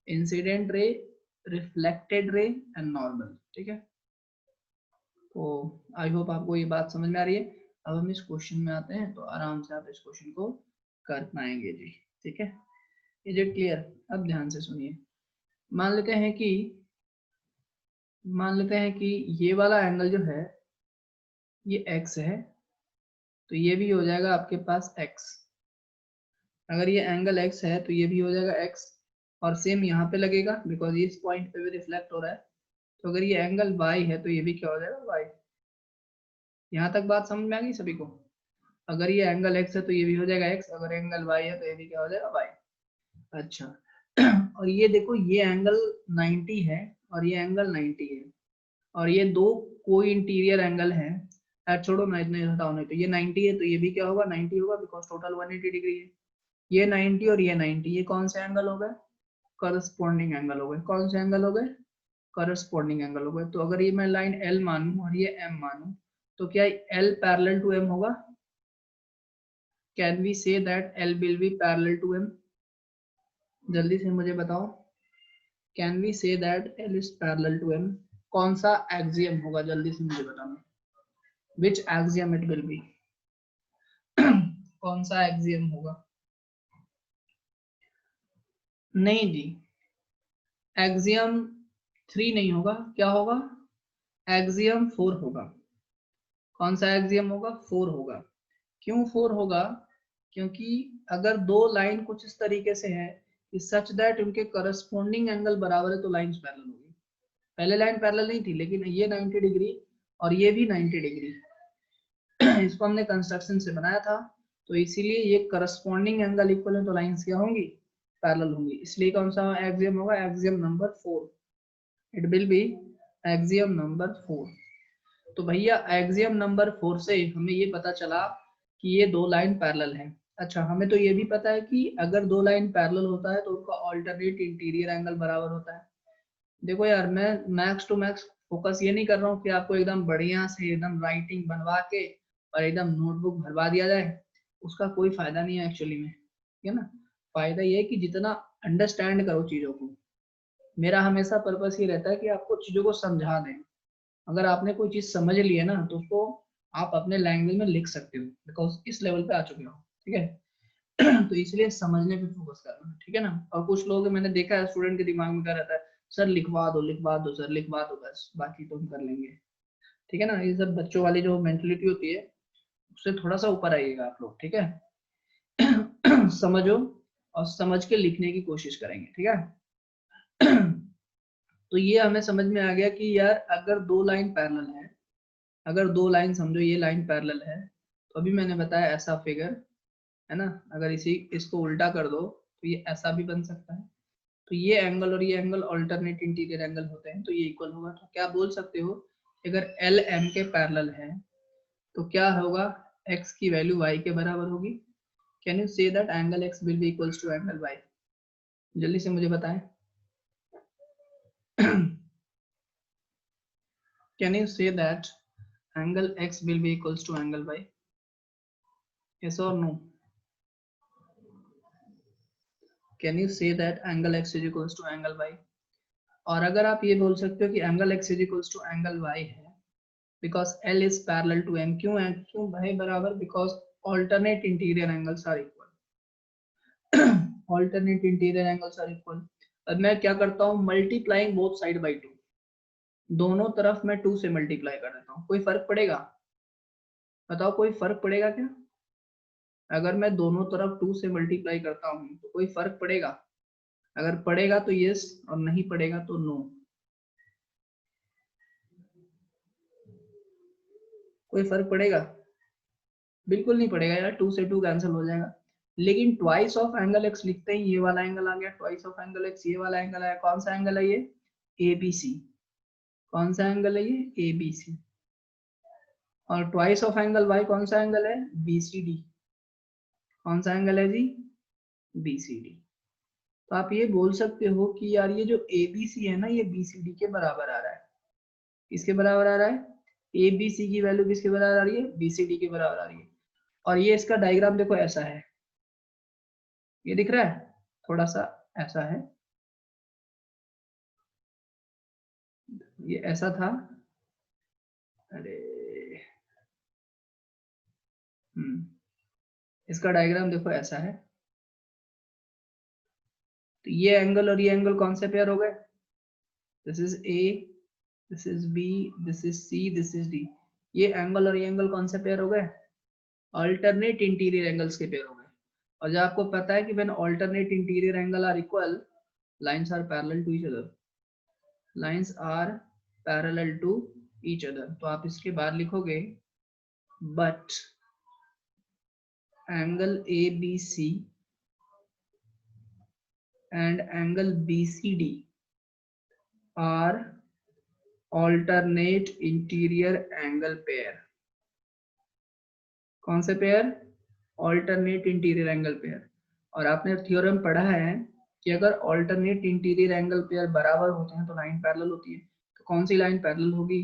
S1: Incident ray, reflected ray and normal, ठीक है। तो आई होप आपको ये बात समझ में आ रही है। अब हम इस क्वेश्चन में आते हैं, तो आराम से आप इस क्वेश्चन को कर पाएंगे जी, ठीक है। Is it clear? अब ध्यान से सुनिए। मान लेते हैं कि ये वाला एंगल जो है ये x है, तो ये भी हो जाएगा आपके पास x। अगर ये एंगल x है तो ये भी हो जाएगा x, और सेम यहाँ पे लगेगा बिकॉज इस पॉइंट पे भी रिफ्लेक्ट हो रहा है। तो अगर ये एंगल y है तो ये भी क्या हो जाएगा y। यहाँ तक बात समझ में आ गई सभी को? अगर ये एंगल x है तो ये भी हो जाएगा x, अगर एंगल y है तो ये भी क्या हो जाएगा y। अच्छा और ये देखो ये एंगल 90 है और ये एंगल 90 है, और ये दो कोई इंटीरियर एंगल है, छोड़ो ना इतने हटाओ, नहीं तो ये 90 है तो ये भी क्या होगा 90 होगा बिकॉज टोटल 180 डिग्री है। ये 90 और ये 90, ये कौन से एंगल हो गए? करस्पॉन्डिंग एंगल हो गए। कौन से एंगल हो गए? करस्पॉन्डिंग एंगल हो गए। तो अगर ये मैं लाइन L मानूं और ये M मानूं तो क्या L पैरेलल टू M होगा? Can we say that L will be parallel to M? जल्दी से मुझे बताओ, can we say that L is parallel to M? कौन सा एक्सियम होगा? जल्दी से मुझे बताना, which axiom it will be? कौन सा एक्सियम होगा? नहीं जी, एक्सियम 3 नहीं होगा, क्या होगा? एक्सियम 4 होगा। कौन सा एक्सियम होगा? 4 होगा। क्यों 4 होगा? क्योंकि अगर दो लाइन कुछ इस तरीके से है कि सच दैट उनके करस्पॉन्डिंग एंगल बराबर है तो लाइंस पैरेलल होगी। पहले लाइन पैरेलल नहीं थी, लेकिन ये 90 डिग्री और ये भी 90 डिग्री इसको हमने कंस्ट्रक्शन से बनाया था, तो इसीलिए ये करस्पॉन्डिंग एंगल इक्वल है तो लाइंस क्या होंगी? पैरेलल होंगी। इसलिए कौन सा एक्सियम होगा? Axiom number 4, it will B axiom number 4। तो भैया एक्सियम नंबर 4 से हमें ये पता चला कि ये दो लाइन पैरेलल हैं। अच्छा हमें तो ये भी पता है कि अगर दो लाइन पैरेलल होता है तो उनका ऑल्टरनेट इंटीरियर एंगल बराबर होता है। देखो यार, मैं मैक्स टू मैक्स फोकस ये नहीं कर रहा हूँ कि आपको एकदम बढ़िया से एकदम राइटिंग बनवा के और एकदम नोटबुक भरवा दिया जाए, उसका कोई फायदा नहीं है एक्चुअली में, ठीक है ना। फायदा ये है कि जितना अंडरस्टैंड करो चीजों को। मेरा हमेशा पर्पस ये रहता है कि आपको चीजों को समझा दें। अगर आपने कोई चीज समझ ली है ना तो उसको आप अपने लैंग्वेज में लिख सकते हो, बिकॉज इस लेवल पे आ चुके हो, ठीक है। तो इसलिए समझने पे फोकस करना, ठीक है ना। और कुछ लोग मैंने देखा है स्टूडेंट के दिमाग में क्या रहता है, सर लिखवा दो सर लिखवा दो, बस बाकी तो हम कर लेंगे, ठीक है ना। ये सब बच्चों वाली जो मेंटलिटी होती है उससे थोड़ा सा ऊपर आइएगा आप लोग, ठीक है। समझो और समझ के लिखने की कोशिश करेंगे, ठीक है। तो ये हमें समझ में आ गया कि यार अगर दो लाइन पैरेलल है, अगर दो लाइन समझो ये लाइन पैरेलल है, तो अभी मैंने बताया ऐसा फिगर है ना, अगर इसको उल्टा कर दो तो ये ऐसा भी बन सकता है। तो ये एंगल और ये एंगल अल्टरनेट इंटीरियर एंगल होते हैं, तो ये इक्वल होगा। तो क्या बोल सकते हो, अगर एल एम के पैरेलल है तो क्या होगा, x की वैल्यू y के बराबर होगी। Can you say that angle x will be equals to angle y? जल्दी से मुझे बताएं। Can you say that angle x will be equals to angle y? Yes or no? Can you say that angle x is equals to angle y? और अगर आप ये बोल सकते हो कि angle x is equals to angle y है because L is parallel to M, क्यों भाई बराबर? Because alternate interior angles are equal. alternate interior angles are equal. अब मैं क्या करता हूँ, multiplying both side by 2, दोनों तरफ मैं 2 से मल्टीप्लाई कर देता हूँ। कोई फर्क पड़ेगा? बताओ कोई फर्क पड़ेगा क्या? अगर मैं दोनों तरफ 2 से मल्टीप्लाई करता हूँ तो कोई फर्क पड़ेगा? अगर पड़ेगा तो यस और नहीं पड़ेगा तो नो। कोई फर्क पड़ेगा? बिल्कुल नहीं पड़ेगा यार, 2 से 2 कैंसिल हो जाएगा। लेकिन ट्वाइस ऑफ एंगल एक्स लिखते ही ये वाला एंगल आ गया, ट्वाइस ऑफ एंगल एक्स ये वाला एंगल आया। कौन सा एंगल है ये? ABC। कौन सा एंगल है ये? ABC। और ट्वाइस ऑफ एंगल y कौन सा एंगल है? BCD। कौन सा एंगल है जी? BCD। तो आप ये बोल सकते हो कि यार ये जो ABC है ना, ये BCD के बराबर आ रहा है। किसके बराबर आ रहा है? ABC की वैल्यू किसके बराबर आ रही है? BCD के बराबर आ रही है। और ये इसका डायग्राम देखो ऐसा है, ये दिख रहा है, थोड़ा सा ऐसा है, ये ऐसा था, अरे इसका डायग्राम देखो ऐसा है। तो ये एंगल और ये एंगल कौन से पेयर हो गए? This is A, this is B, this is C, this is D। ये एंगल और ये एंगल कौन से पेयर हो गए? अल्टरनेट इंटीरियर एंगल्स के पेयर हो गए। और जब आपको पता है कि when alternate interior angle are equal, lines are parallel to each other, lines are parallel to each other. तो आप इसके बाद लिखोगे but angle ABC and angle BCD are alternate interior angle pair। कौन से pair? alternate interior angle pair। और आपने theorem पढ़ा है कि अगर alternate interior angle pair बराबर होते हैं तो लाइन पैरेलल होती है। तो कौन सी लाइन पैरेलल होगी?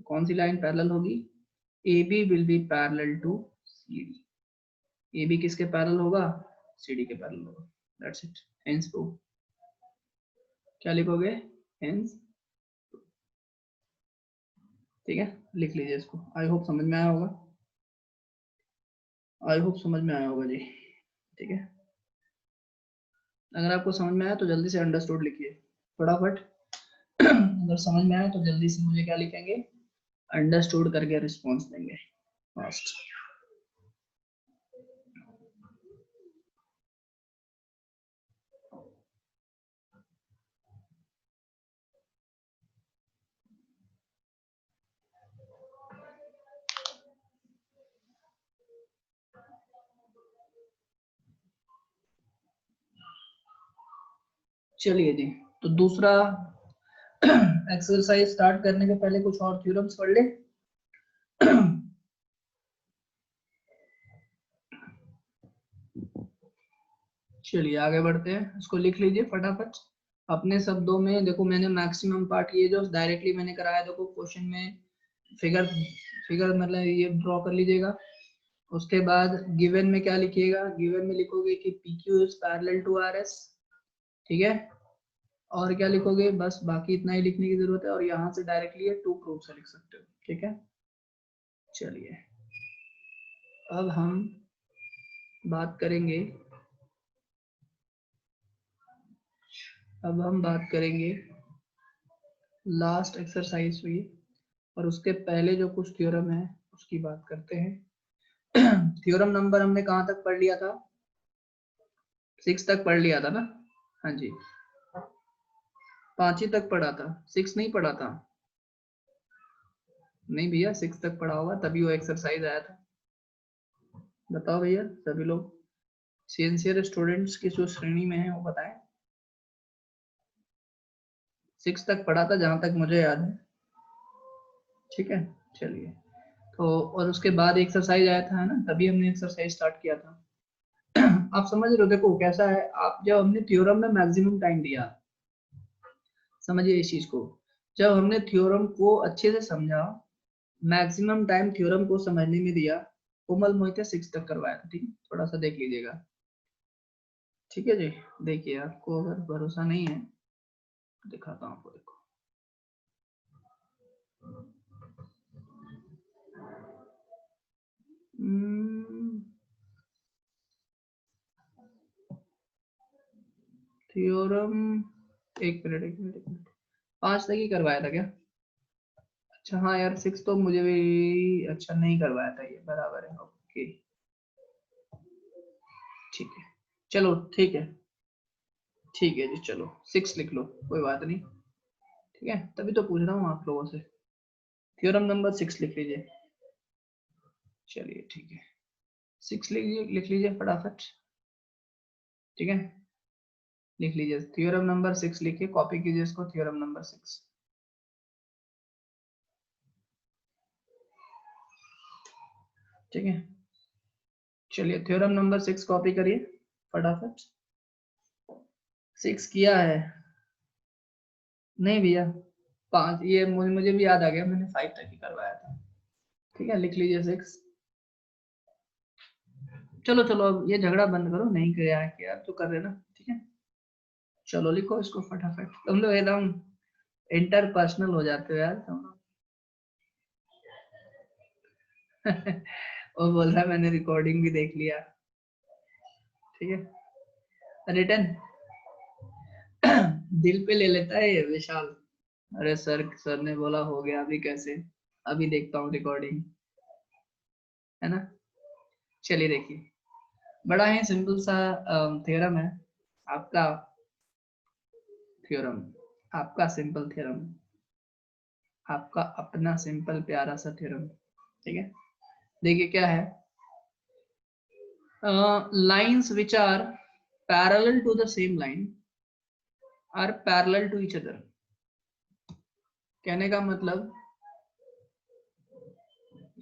S1: कौन सी लाइन पैरेलल होगी? AB will be parallel to CD। AB किसके पैरेलल होगा? CD के पैरेलल होगा। That's it। Hence proof। क्या लिखोगे? Hence। ठीक है, लिख लीजिए इसको। आई होप समझ में आया होगा, आई होप समझ में आया होगा जी। ठीक है, अगर आपको समझ में आया तो जल्दी से अंडरस्टूड लिखिए फटाफट। अगर समझ में आया तो जल्दी से मुझे क्या लिखेंगे? अंडरस्टूड करके रिस्पॉन्स देंगे फास्ट। चलिए जी, तो दूसरा एक्सरसाइज स्टार्ट करने के पहले कुछ और थ्योरम्स पढ़ ले। चलिए आगे बढ़ते हैं, इसको लिख लीजिए फटाफट अपने शब्दों में। देखो मैंने मैक्सिमम पार्ट ये जो डायरेक्टली मैंने कराया, देखो क्वेश्चन में फिगर फिगर मतलब ये ड्रॉ कर लीजिएगा। उसके बाद गिवन में क्या लिखिएगा? गिवन में लिखोगे कि PQ is parallel to RS। ठीक है, और क्या लिखोगे? बस बाकी इतना ही लिखने की जरूरत है, और यहाँ से डायरेक्टली ये 2 प्रूफ से लिख सकते हो। ठीक है, चलिए अब हम बात करेंगे, अब हम बात करेंगे लास्ट एक्सरसाइज हुई, और उसके पहले जो कुछ थ्योरम है उसकी बात करते हैं। थ्योरम नंबर हमने कहाँ तक पढ़ लिया था? 6 तक पढ़ लिया था ना? हाँ जी, 5 ही तक पढ़ा था, 6 नहीं पढ़ा था। नहीं भैया 6 तक पढ़ा होगा तभी वो एक्सरसाइज आया था। बताओ भैया सभी लोग सिंसियर स्टूडेंट्स की जो श्रेणी में है वो बताएं। 6 तक पढ़ा था जहां तक मुझे याद है। ठीक है, चलिए तो और उसके बाद एक्सरसाइज आया था, है ना? तभी हमने एक्सरसाइज स्टार्ट किया था। आप समझ रहे हो? देखो कैसा है, आप जब हमने थ्योरम में मैक्सिमम टाइम दिया, समझिए इस चीज को, जब हमने थ्योरम को अच्छे से समझा, मैक्सिमम टाइम थ्योरम को समझने में दिया, कोमल मोहिते 6 तक करवाया था। ठीक है, थोड़ा सा देख लीजिएगा। ठीक है जी, देखिए आपको अगर भरोसा नहीं है तो दिखाता हूँ आपको। देखो थ्योरम, एक मिनट एक मिनट एक मिनट, 5 तक ही करवाया था क्या? अच्छा हाँ यार 6 तो मुझे भी अच्छा नहीं करवाया था, ये बराबर है। ओके ठीक है, चलो ठीक है, ठीक है जी, चलो 6 लिख लो, कोई बात नहीं। ठीक है, तभी तो पूछ रहा हूँ आप लोगों से। थ्योरम नंबर 6 लिख लीजिए। चलिए ठीक है, 6 लिख लीजिए फटाफट। ठीक है, लिख लीजिए थ्योरम नंबर 6, लिखिए, कॉपी कीजिए इसको, थ्योरम नंबर 6। ठीक है, चलिए थ्योरम नंबर 6 कॉपी करिए फटाफट। 6 किया है? नहीं भैया 5, ये मुझे भी याद आ गया, मैंने 5 तक ही करवाया था। ठीक है, लिख लीजिए 6। चलो चलो अब ये झगड़ा बंद करो, नहीं किया है क्या तो कर रहे ना। ठीक है, चलो लिखो इसको फटाफट। तुम लोग एकदम इंटरपर्सनल हो जाते हो यार तुम लोग। वो बोल रहा है मैंने रिकॉर्डिंग भी देख लिया। ठीक है, रिटर्न दिल पे ले लेता है ये विशाल। अरे सर ने बोला हो गया, अभी कैसे, अभी देखता हूँ रिकॉर्डिंग, है ना। चलिए देखिए, बड़ा ही सिंपल सा थ्योरम है आपका, थ्योरम आपका सिंपल थ्योरम, आपका अपना सिंपल प्यारा सा थ्योरम। ठीक है, देखिए क्या है, lines which are parallel to the same line are parallel to each other. कहने का मतलब,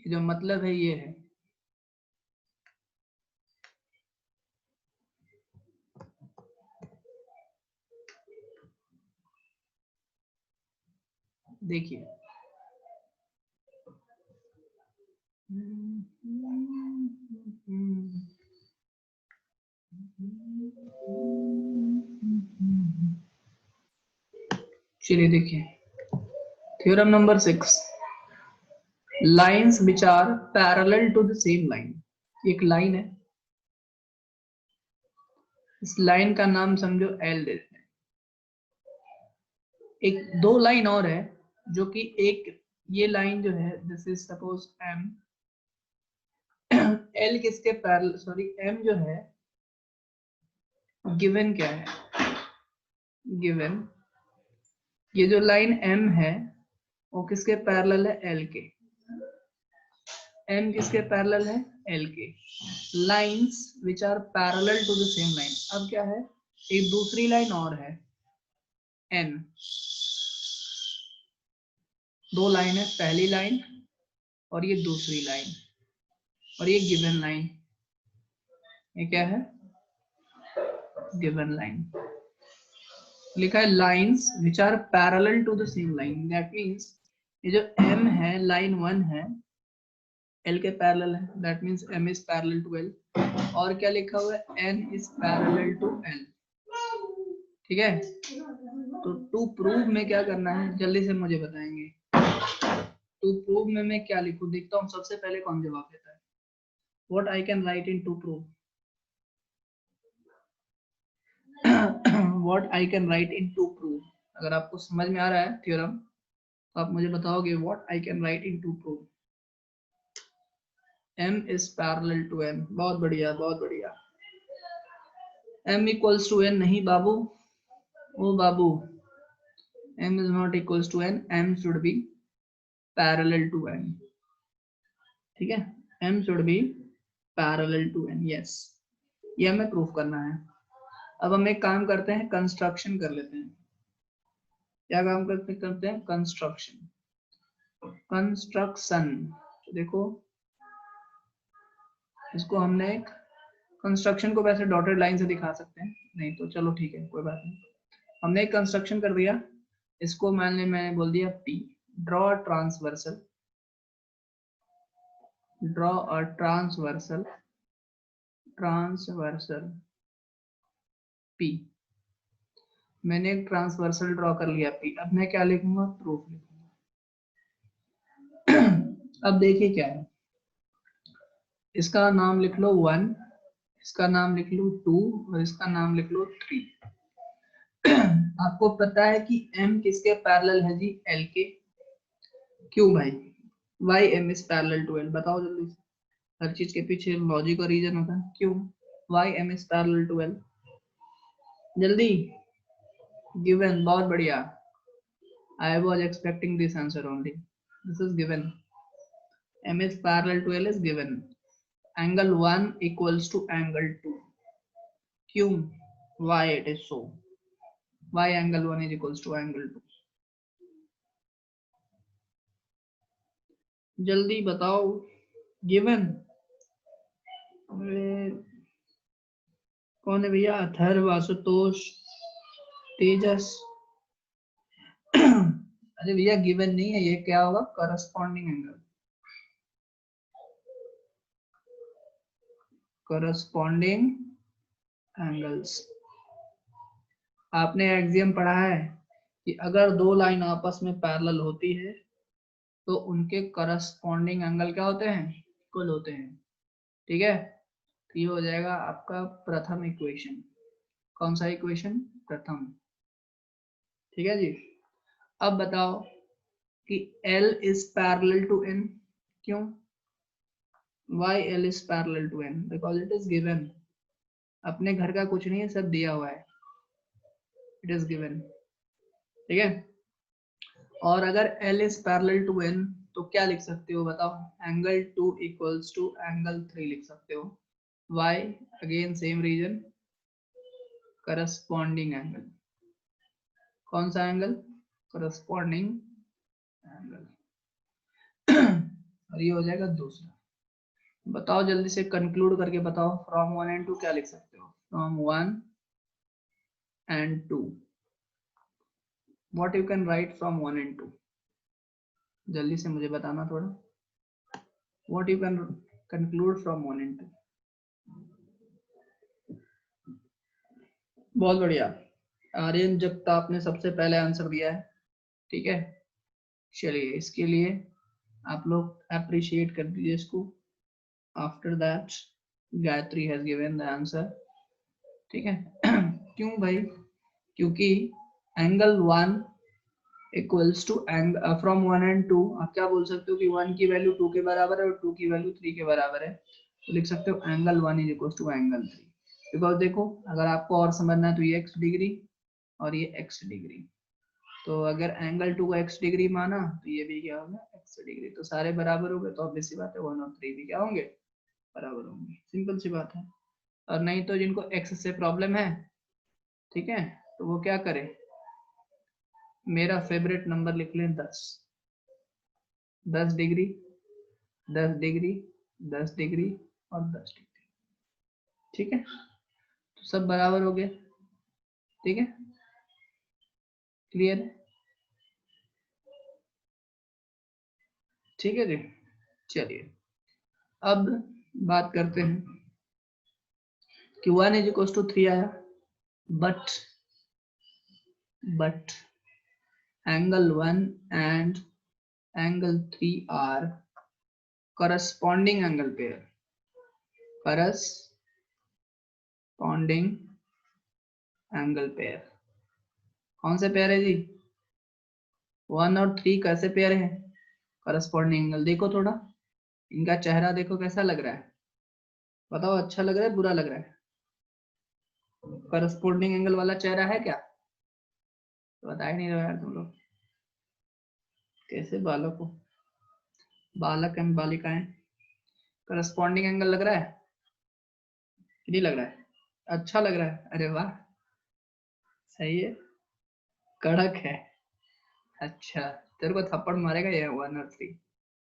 S1: जो मतलब है ये है, देखिए चलिए देखिए theorem number 6, lines which are parallel to the same line. एक लाइन है, इस लाइन का नाम समझो एल देते हैं। एक दो लाइन और है जो कि एक, ये लाइन जो है this is suppose M, L किसके पैरेलल, सॉरी एम जो है गिवन क्या है, गिवन ये जो लाइन एम है वो किसके पैरेलल है, एल के। एम किसके पैरेलल है, एल के। Lines which are parallel to the same line, अब क्या है, एक दूसरी लाइन और है एन। दो लाइन है, पहली लाइन और ये दूसरी लाइन, और ये गिवन लाइन, ये क्या है, गिवन लाइन। लिखा है lines which are parallel to the same line, that means ये जो m है लाइन 1 है l के पैरेलल है, that means m is parallel to l। और क्या लिखा हुआ है, n is parallel to l। ठीक है, तो टू प्रूव में क्या करना है जल्दी से मुझे बताएंगे। टू प्रूव में मैं क्या लिखूं, देखता हूँ सबसे पहले कौन जवाब देता है। What I can write in to prove, what I can write in to prove. अगर आपको समझ में आ रहा है थ्योरम तो आप मुझे बताओगे what I can write in to prove. m is parallel to n, बहुत बढ़िया बहुत बढ़िया। m equals to n नहीं बाबू, ओ बाबू, m is not equals to n, m should be parallel to n। ठीक है, m should be parallel to n, yes, ये हमें proof करना है। अब हम एक काम करते हैं, कंस्ट्रक्शन कर लेते हैं। क्या काम करते हैं, कंस्ट्रक्शन, कंस्ट्रक्शन। देखो इसको हमने एक कंस्ट्रक्शन को वैसे डॉटेड लाइन से दिखा सकते हैं, नहीं तो चलो ठीक है कोई बात नहीं। हमने एक कंस्ट्रक्शन कर दिया, इसको मान ले मैंने बोल दिया P, draw transversal, draw a transversal, transversal P। मैंने एक ट्रांसवर्सल ड्रॉ कर लिया P, अब मैं क्या लिखूंगा, प्रूफ लिखूंगा। अब देखिए क्या है, इसका नाम लिख लो 1, इसका नाम लिख लो 2 और इसका नाम लिख लो 3। आपको पता है कि m किसके पैरेलल है जी, l के। क्यों भाई, why m is parallel to l, बताओ जल्दी से। हर चीज के पीछे लॉजिक और रीजन होता है, क्यों, why m is parallel to l, जल्दी। given, बहुत बढ़िया, I was expecting this answer only, this is given, m is parallel to l is given, angle 1 equals to angle 2, क्यों, why it is so, why angle 1 is equals to angle 2, जल्दी बताओ, given कौन है भैया? अथर्व, आशुतोष, तेजस। अरे भैया given नहीं है, ये क्या होगा? Corresponding angle. Corresponding angles. आपने एक्सियम पढ़ा है कि अगर दो लाइन आपस में पैरेलल होती है तो उनके करस्पॉन्डिंग एंगल क्या होते हैं? इक्वल होते हैं। ठीक है, तो ये हो जाएगा आपका प्रथम इक्वेशन। कौन सा इक्वेशन? प्रथम। ठीक है जी। अब बताओ कि L is parallel to N। क्यों? Why L is parallel to N? Because it is given। अपने घर का कुछ नहीं है, सब दिया हुआ है। It is given। ठीक है, और अगर L is parallel to N तो क्या लिख सकते हो बताओ? एंगल 2 इक्वल्स टू एंगल 3 लिख सकते हो। Why? Again same reason, corresponding angle. कौन सा एंगल? Corresponding angle. और ये हो जाएगा दूसरा। बताओ जल्दी से कंक्लूड करके बताओ, फ्रॉम 1 and 2 क्या लिख सकते हो? From 1 and 2 what you can write from 1 and 2? जल्दी से मुझे बताना थोड़ा, what you can conclude from 1 and 2? बहुत बढ़िया, आर्यन जगताप ने सबसे पहले आंसर दिया है। ठीक है, चलिए इसके लिए आप लोग अप्रिशिएट कर दीजिए इसको। After that Gayatri has given the answer. ठीक है, क्यों भाई? क्योंकि angle 1 equals to angle from 1 and 2, आप क्या बोल सकते हो कि 1 की वैल्यू 2 के बराबर है और 2 की वैल्यू 3 के बराबर है, तो लिख सकते हो angle 1 is equals to angle 3। Because देखो, अगर आपको और समझना है तो ये x डिग्री और ये x डिग्री, तो अगर एंगल 2 को x डिग्री माना तो ये भी क्या होगा? x degree. तो सारे बराबर हो गए, तो ऑब्वियस सी बात है 1 और 3 भी क्या होंगे? बराबर होंगे। सिंपल सी बात है। और नहीं तो जिनको x से प्रॉब्लम है, ठीक है, तो वो क्या करे? मेरा फेवरेट नंबर लिख लें 10। 10 डिग्री, 10 डिग्री, 10 डिग्री और 10 डिग्री। ठीक है, तो सब बराबर हो गया। ठीक है, क्लियर है? ठीक है जी, चलिए अब बात करते हैं कि 1 इज इक्वल टू 3 आया, but angle 1 and angle 3 are corresponding angle pair. Corresponding angle pair कौन से पेयर है जी? 1 और 3 कैसे पेयर है? Corresponding angle. देखो थोड़ा इनका चेहरा देखो कैसा लग रहा है, बताओ अच्छा लग रहा है बुरा लग रहा है? करस्पॉन्डिंग एंगल वाला चेहरा है क्या? बता ही नहीं रहे यार तुम लोग, कैसे बालक हो, बालक एंड बालिकाएं। करस्पॉन्डिंग एंगल लग रहा है कि नहीं लग रहा है? अच्छा लग रहा है, अरे वाह सही है, कड़क है। अच्छा, तेरे को थप्पड़ मारेगा ये 1 और 3,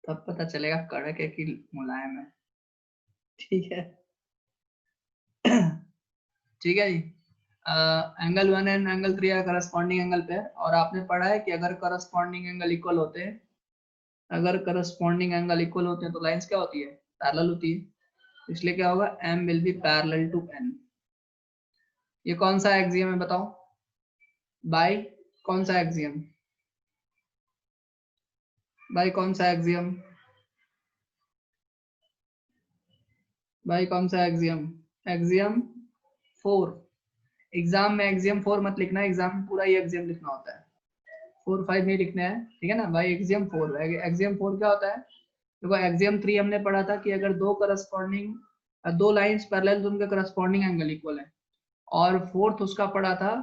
S1: तब पता चलेगा कड़क है कि मुलायम है। ठीक है। ठीक है जी, एंगल 1 एंड एंगल 3 है करस्पॉन्डिंग एंगल पे, और आपने पढ़ा है कि अगर करस्पॉन्डिंग एंगल इक्वल होते हैं, अगर करस्पॉन्डिंग एंगल इक्वल होते हैं तो लाइंस क्या होती है? पैरेलल होती है। इसलिए क्या होगा? m will be parallel to n। ये कौन सा एक्सियम है बताओ? बाय कौन सा एक्सियम? बाय कौन सा एक्सियम? बाय कौन सा एक्सियम? एक्सियम 4। एग्जाम में एक्सियम 4 मत लिखना, एग्जाम में पूरा ये एक्सियम लिखना होता है, 4 5 नहीं लिखना है। ठीक है ना भाई? एक्सियम 4। एक्सियम 4 क्या होता है? देखो एक्सियम 3 हमने पढ़ा था कि अगर दो लाइंस पैरेलल तो उनके करस्पॉन्डिंग एंगल इक्वल है। और फोर्थ उसका पढ़ा था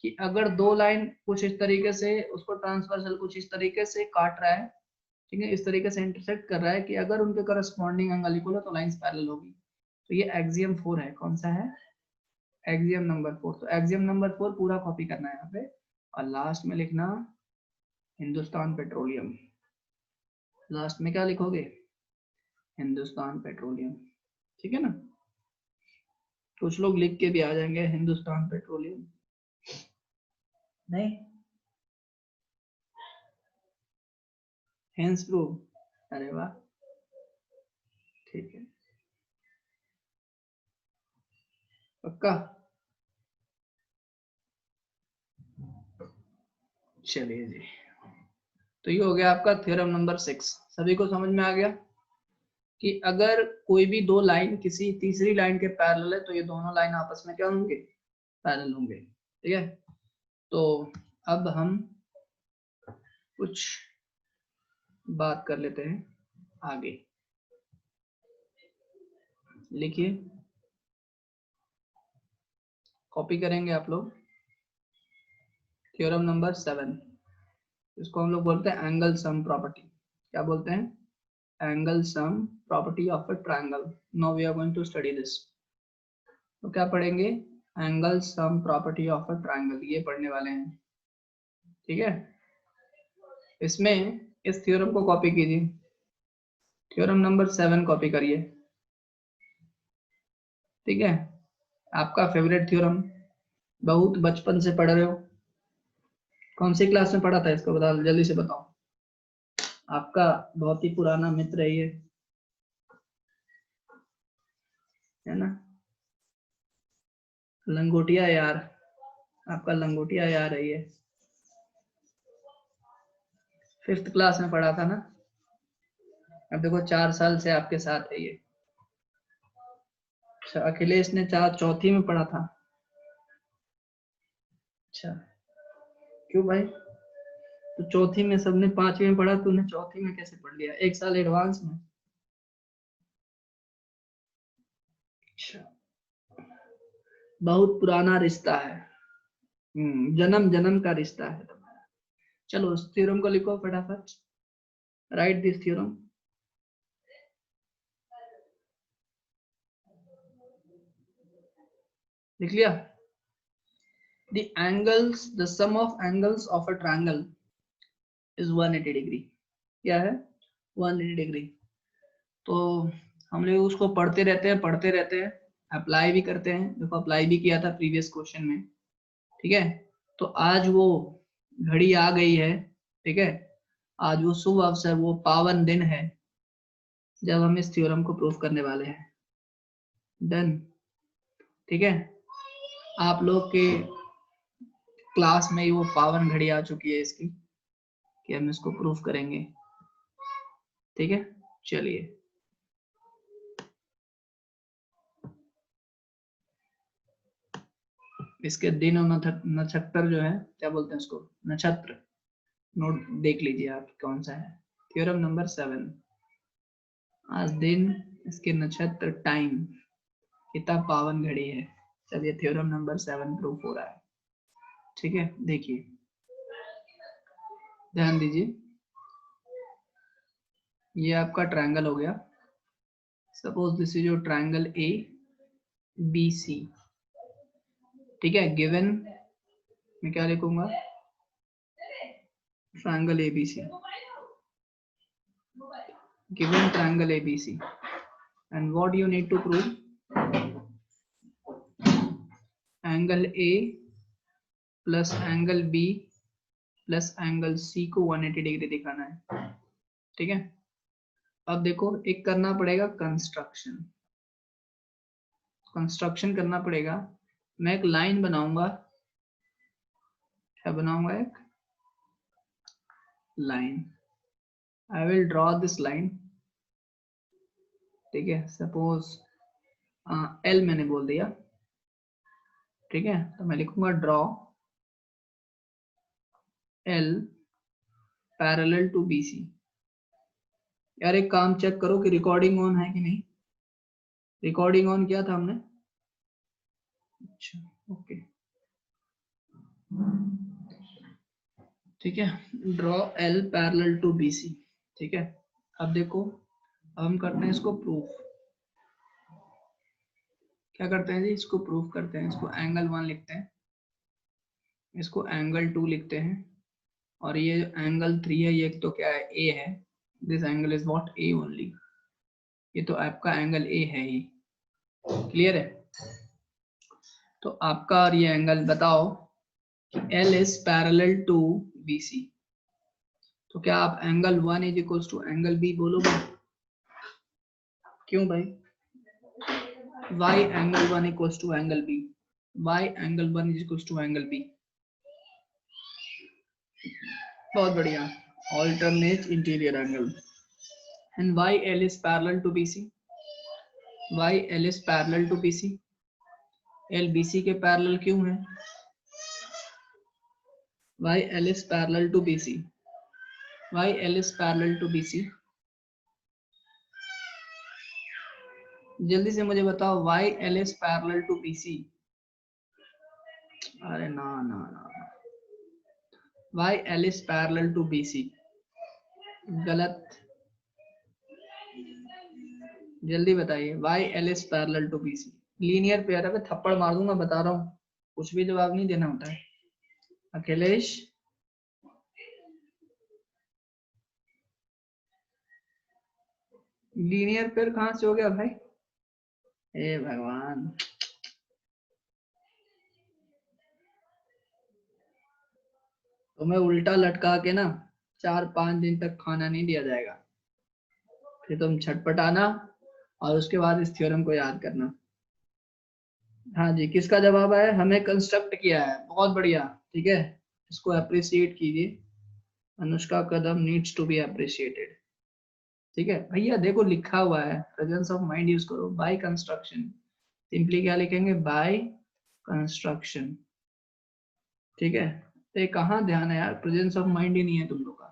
S1: कि अगर दो लाइन कुछ इस तरीके से उसको ट्रांसवर्सल कुछ इस तरीके से काट रहा है, ठीक है, इस तरीके से इंटरसेक्ट कर रहा है कि अगर उनके करस्पॉन्डिंग एंगल इक्वल हो तो लाइंस पैरेलल होगी। तो ये एक्सियम 4 है। कौन सा है? Axiom number 4। तो एक्सियम नंबर 4 पूरा कॉपी करना है यहाँ पे, और लास्ट में लिखना हिंदुस्तान पेट्रोलियम। लास्ट में क्या लिखोगे? हिंदुस्तान पेट्रोलियम। ठीक है ना? कुछ लोग लिख के भी आ जाएंगे हिंदुस्तान पेट्रोलियम, नहीं हेंस प्रूव, अरे वाह ठीक है पक्का। चलिए जी, तो ये हो गया आपका थ्योरम नंबर 6। सभी को समझ में आ गया कि अगर कोई भी दो लाइन किसी तीसरी लाइन के पैरेलल है तो ये दोनों लाइन आपस में क्या होंगे, पैरेलल होंगे। ठीक है, तो अब हम कुछ बात कर लेते हैं आगे। लिखिए, कॉपी करेंगे आप लोग थ्योरम नंबर 7। इसको हम लोग बोलते हैं एंगल सम प्रॉपर्टी। क्या बोलते हैं? Angle sum property of a triangle. Now we are going to study this. तो क्या पढ़ेंगे? Angle sum property of a triangle, ये पढ़ने वाले हैं। ठीक है, इसमें इस थ्योरम को कॉपी कीजिए, थ्योरम नंबर 7 कॉपी करिए। ठीक है, आपका फेवरेट थ्योरम, बहुत बचपन से पढ़ रहे हो। कौन सी क्लास में पढ़ा था इसको बता, जल्दी से बताओ। आपका बहुत ही पुराना मित्र है ये, है ना? लंगोटिया यार, आपका लंगोटिया यार है ये। 5th क्लास में पढ़ा था ना, अब देखो 4 साल से आपके साथ है ये। अच्छा, अखिलेश ने चौथी में पढ़ा था। अच्छा, क्यों भाई? तो चौथी में सबने 5वीं में पढ़ा, तूने चौथी में कैसे पढ़ लिया? 1 साल एडवांस में। अच्छा, बहुत पुराना रिश्ता है, जन्म जन्म का रिश्ता है तुम्हारा। चलो उस थ्योरम को लिखो फटाफट, राइट दिस थ्योरम। लिख लिया? the sum of angles of a triangle is 180 degree. क्या है? 180 डिग्री। तो हम लोग उसको पढ़ते रहते हैं, अप्लाई भी करते हैं। देखो अप्लाई भी किया था प्रीवियस क्वेश्चन में। ठीक है, तो आज वो घड़ी आ गई है। ठीक है, आज वो शुभ अवसर, वो पावन दिन है जब हम इस थ्योरम को प्रूव करने वाले हैं। डन। ठीक है, आप लोग के क्लास में वो पावन घड़ी आ चुकी है इसकी, कि हम इसको प्रूफ करेंगे। ठीक है, चलिए इसके दिन और नक्षत्र जो है, क्या बोलते हैं उसको, नक्षत्र, नोट देख लीजिए आप कौन सा है। थ्योरम नंबर 7, आज दिन, इसके नक्षत्र, टाइम, कितना पावन घड़ी है। चलिए थ्योरम नंबर 7 प्रूफ हो रहा है। ठीक है, देखिए ध्यान दीजिए, ये आपका ट्रायंगल हो गया। Suppose this is your triangle A B C. ठीक है, गिवन मैं क्या लिखूंगा, triangle A B C, given triangle A B C, and what you need to prove, angle A plus angle B plus angle C को 180 degree दिखाना है। ठीक है, अब देखो एक करना पड़ेगा कंस्ट्रक्शन, कंस्ट्रक्शन करना पड़ेगा। मैं एक लाइन बनाऊंगा, क्या बनाऊंगा, एक line. I will draw this line. ठीक है, सपोज एल मैंने बोल दिया। ठीक है, तो मैं लिखूंगा draw L parallel to B C. यार एक काम चेक करो कि रिकॉर्डिंग ऑन है कि नहीं। रिकॉर्डिंग ऑन किया था हमने? अच्छा, ओके। ठीक है, draw L parallel to B C. ठीक है, अब देखो हम करते हैं इसको प्रूफ। क्या करते हैं जी, इसको प्रूफ करते हैं। इसको एंगल 1 लिखते हैं, इसको एंगल 2 लिखते हैं, और ये एंगल 3 है, ये तो क्या है, ए है। This angle is what, A only. ये तो आपका एंगल ए है ही। क्लियर है? तो आपका और ये एंगल बताओ कि L is parallel to BC, तो क्या आप angle 1 is equal to angle B बोलोगे? क्यों भाई? Y angle 1 equal to angle B, Y angle 1 is equal to angle B। बहुत बढ़िया, alternate interior angle, and why L is parallel to BC? Why L is parallel to BC? L BC के parallel क्यों है? Why L is parallel to BC? Why L is parallel to BC? जल्दी से मुझे बताओ, why L is parallel to BC? अरे ना ना ना, why L is parallel to BC? गलत, जल्दी बताइए, why L is parallel to BC? Linear pair है, थप्पड़ मार दूंगा, बता रहा हूँ, कुछ भी जवाब नहीं देना होता है। अखिलेश, लीनियर पेयर कहाँ से हो गया भाई? हे भगवान, तुम्हें उल्टा लटका के ना 4-5 दिन तक खाना नहीं दिया जाएगा, फिर तुम छटपटाना और उसके बाद इस थ्योरम को याद करना। हाँ जी, किसका जवाब आया? हमें कंस्ट्रक्ट किया है, बहुत बढ़िया, ठीक है, इसको अप्रिशिएट कीजिए। अनुष्का कदम नीड्स टू बी अप्रिशिएटेड, ठीक है भैया। देखो लिखा हुआ है, प्रेजेंस ऑफ माइंड यूज करो, बाय कंस्ट्रक्शन, सिंपली क्या लिखेंगे? बाय कंस्ट्रक्शन, ठीक है। तो कहाँ ध्यान है यार, प्रेजेंस ऑफ माइंड ही नहीं है तुम लोग का,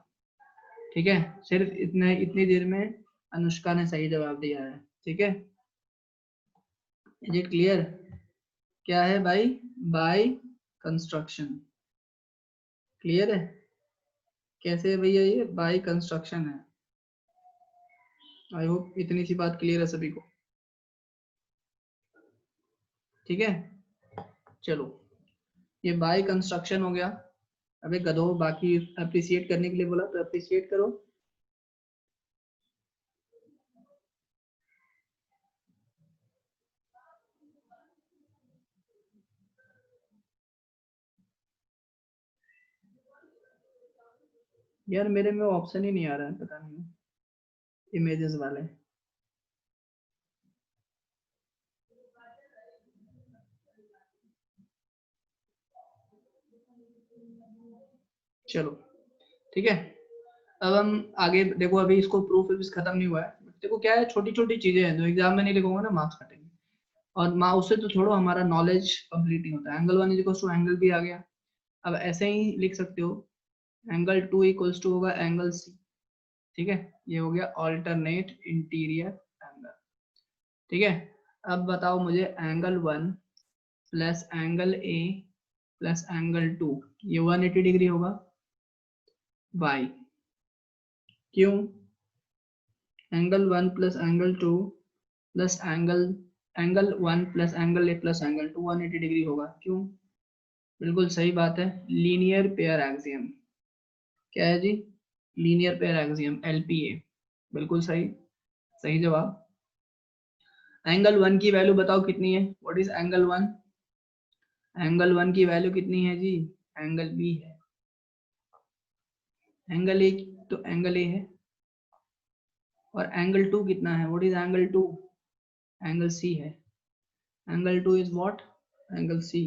S1: ठीक है। सिर्फ इतनी देर में अनुष्का ने सही जवाब दिया है, ठीक है। Is it clear? क्या है भाई? बाय कंस्ट्रक्शन, क्लियर है? कैसे है भैया? ये बाय कंस्ट्रक्शन है। आई होप इतनी सी बात क्लियर है सभी को, ठीक है। चलो, ये बाय कंस्ट्रक्शन हो गया। अबे गधो, बाकी अप्रिशिएट करने के लिए बोला तो अप्रिशिएट करो। यार मेरे में ऑप्शन ही नहीं आ रहा है, पता नहीं, इमेजेस वाले। चलो ठीक है, अब हम आगे देखो, अभी इसको प्रूफ खत्म नहीं हुआ है। देखो क्या है, छोटी छोटी चीजें हैं जो एग्जाम में नहीं लिखूंगा ना, मार्क्स कटेंगे। और उससे तो छोड़ो, हमारा नॉलेज कंप्लीट नहीं होता। Angle 1 equals to angle B आ गया। अब ऐसे ही लिख सकते हो, एंगल 2 इक्वल्स टू होगा एंगल सी, ठीक है। ये हो गया ऑल्टरनेट इंटीरियर एंगल, ठीक है। अब बताओ मुझे, angle 1 plus angle A plus angle 2, ये 180 डिग्री होगा। वाई? क्यों? Angle 1 plus angle 2 plus angle 1 plus angle A plus angle 2 180 degree होगा, क्यों? बिल्कुल सही बात है, लीनियर पेयर एक्सियम। क्या है जी? लीनियर पेयर एक्सियम, LPA, बिल्कुल सही, सही जवाब। एंगल 1 की वैल्यू बताओ कितनी है? What is angle 1? एंगल 1 की वैल्यू कितनी है जी? एंगल बी है। एंगल ए तो एंगल ए है, और एंगल 2 कितना है? What is angle 2? Angle C है। Angle 2 is what? Angle C.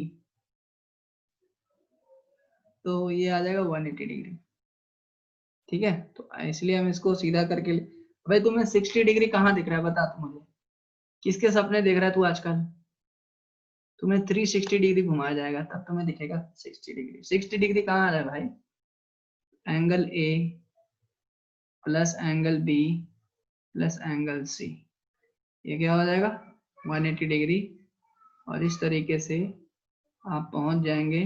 S1: तो ये आ जाएगा 180 डिग्री, ठीक है। तो इसलिए हम इसको सीधा करके भाई, तुम्हें 60 डिग्री कहाँ दिख रहा है बता तू मुझे, किसके सपने देख रहा है तू आजकल? तुम्हें 360 डिग्री घुमाया जाएगा तब तुम्हें दिखेगा 60 डिग्री। 60 डिग्री कहाँ आ रहा है भाई? Angle A plus angle B plus angle C, ये क्या हो जाएगा? 180 डिग्री। और इस तरीके से आप पहुंच जाएंगे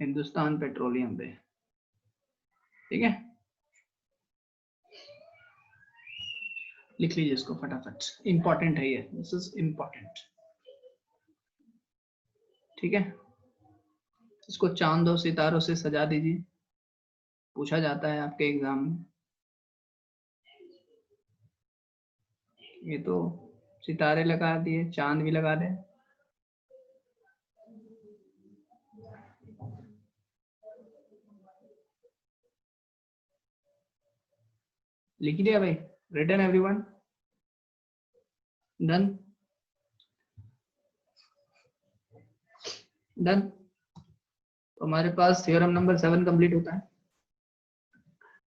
S1: हिंदुस्तान पेट्रोलियम पे, ठीक है। लिख लीजिए इसको फटाफट, इंपॉर्टेंट है ये, दिस इज इंपॉर्टेंट, ठीक है। इसको चांद और सितारों से सजा दीजिए, पूछा जाता है आपके एग्जाम में। ये तो सितारे लगा दिए, चांद भी लगा दे, लिख दिया भाई, रिटन एवरीवन, डन डन। तो हमारे पास थ्योरम नंबर 7 कंप्लीट होता है।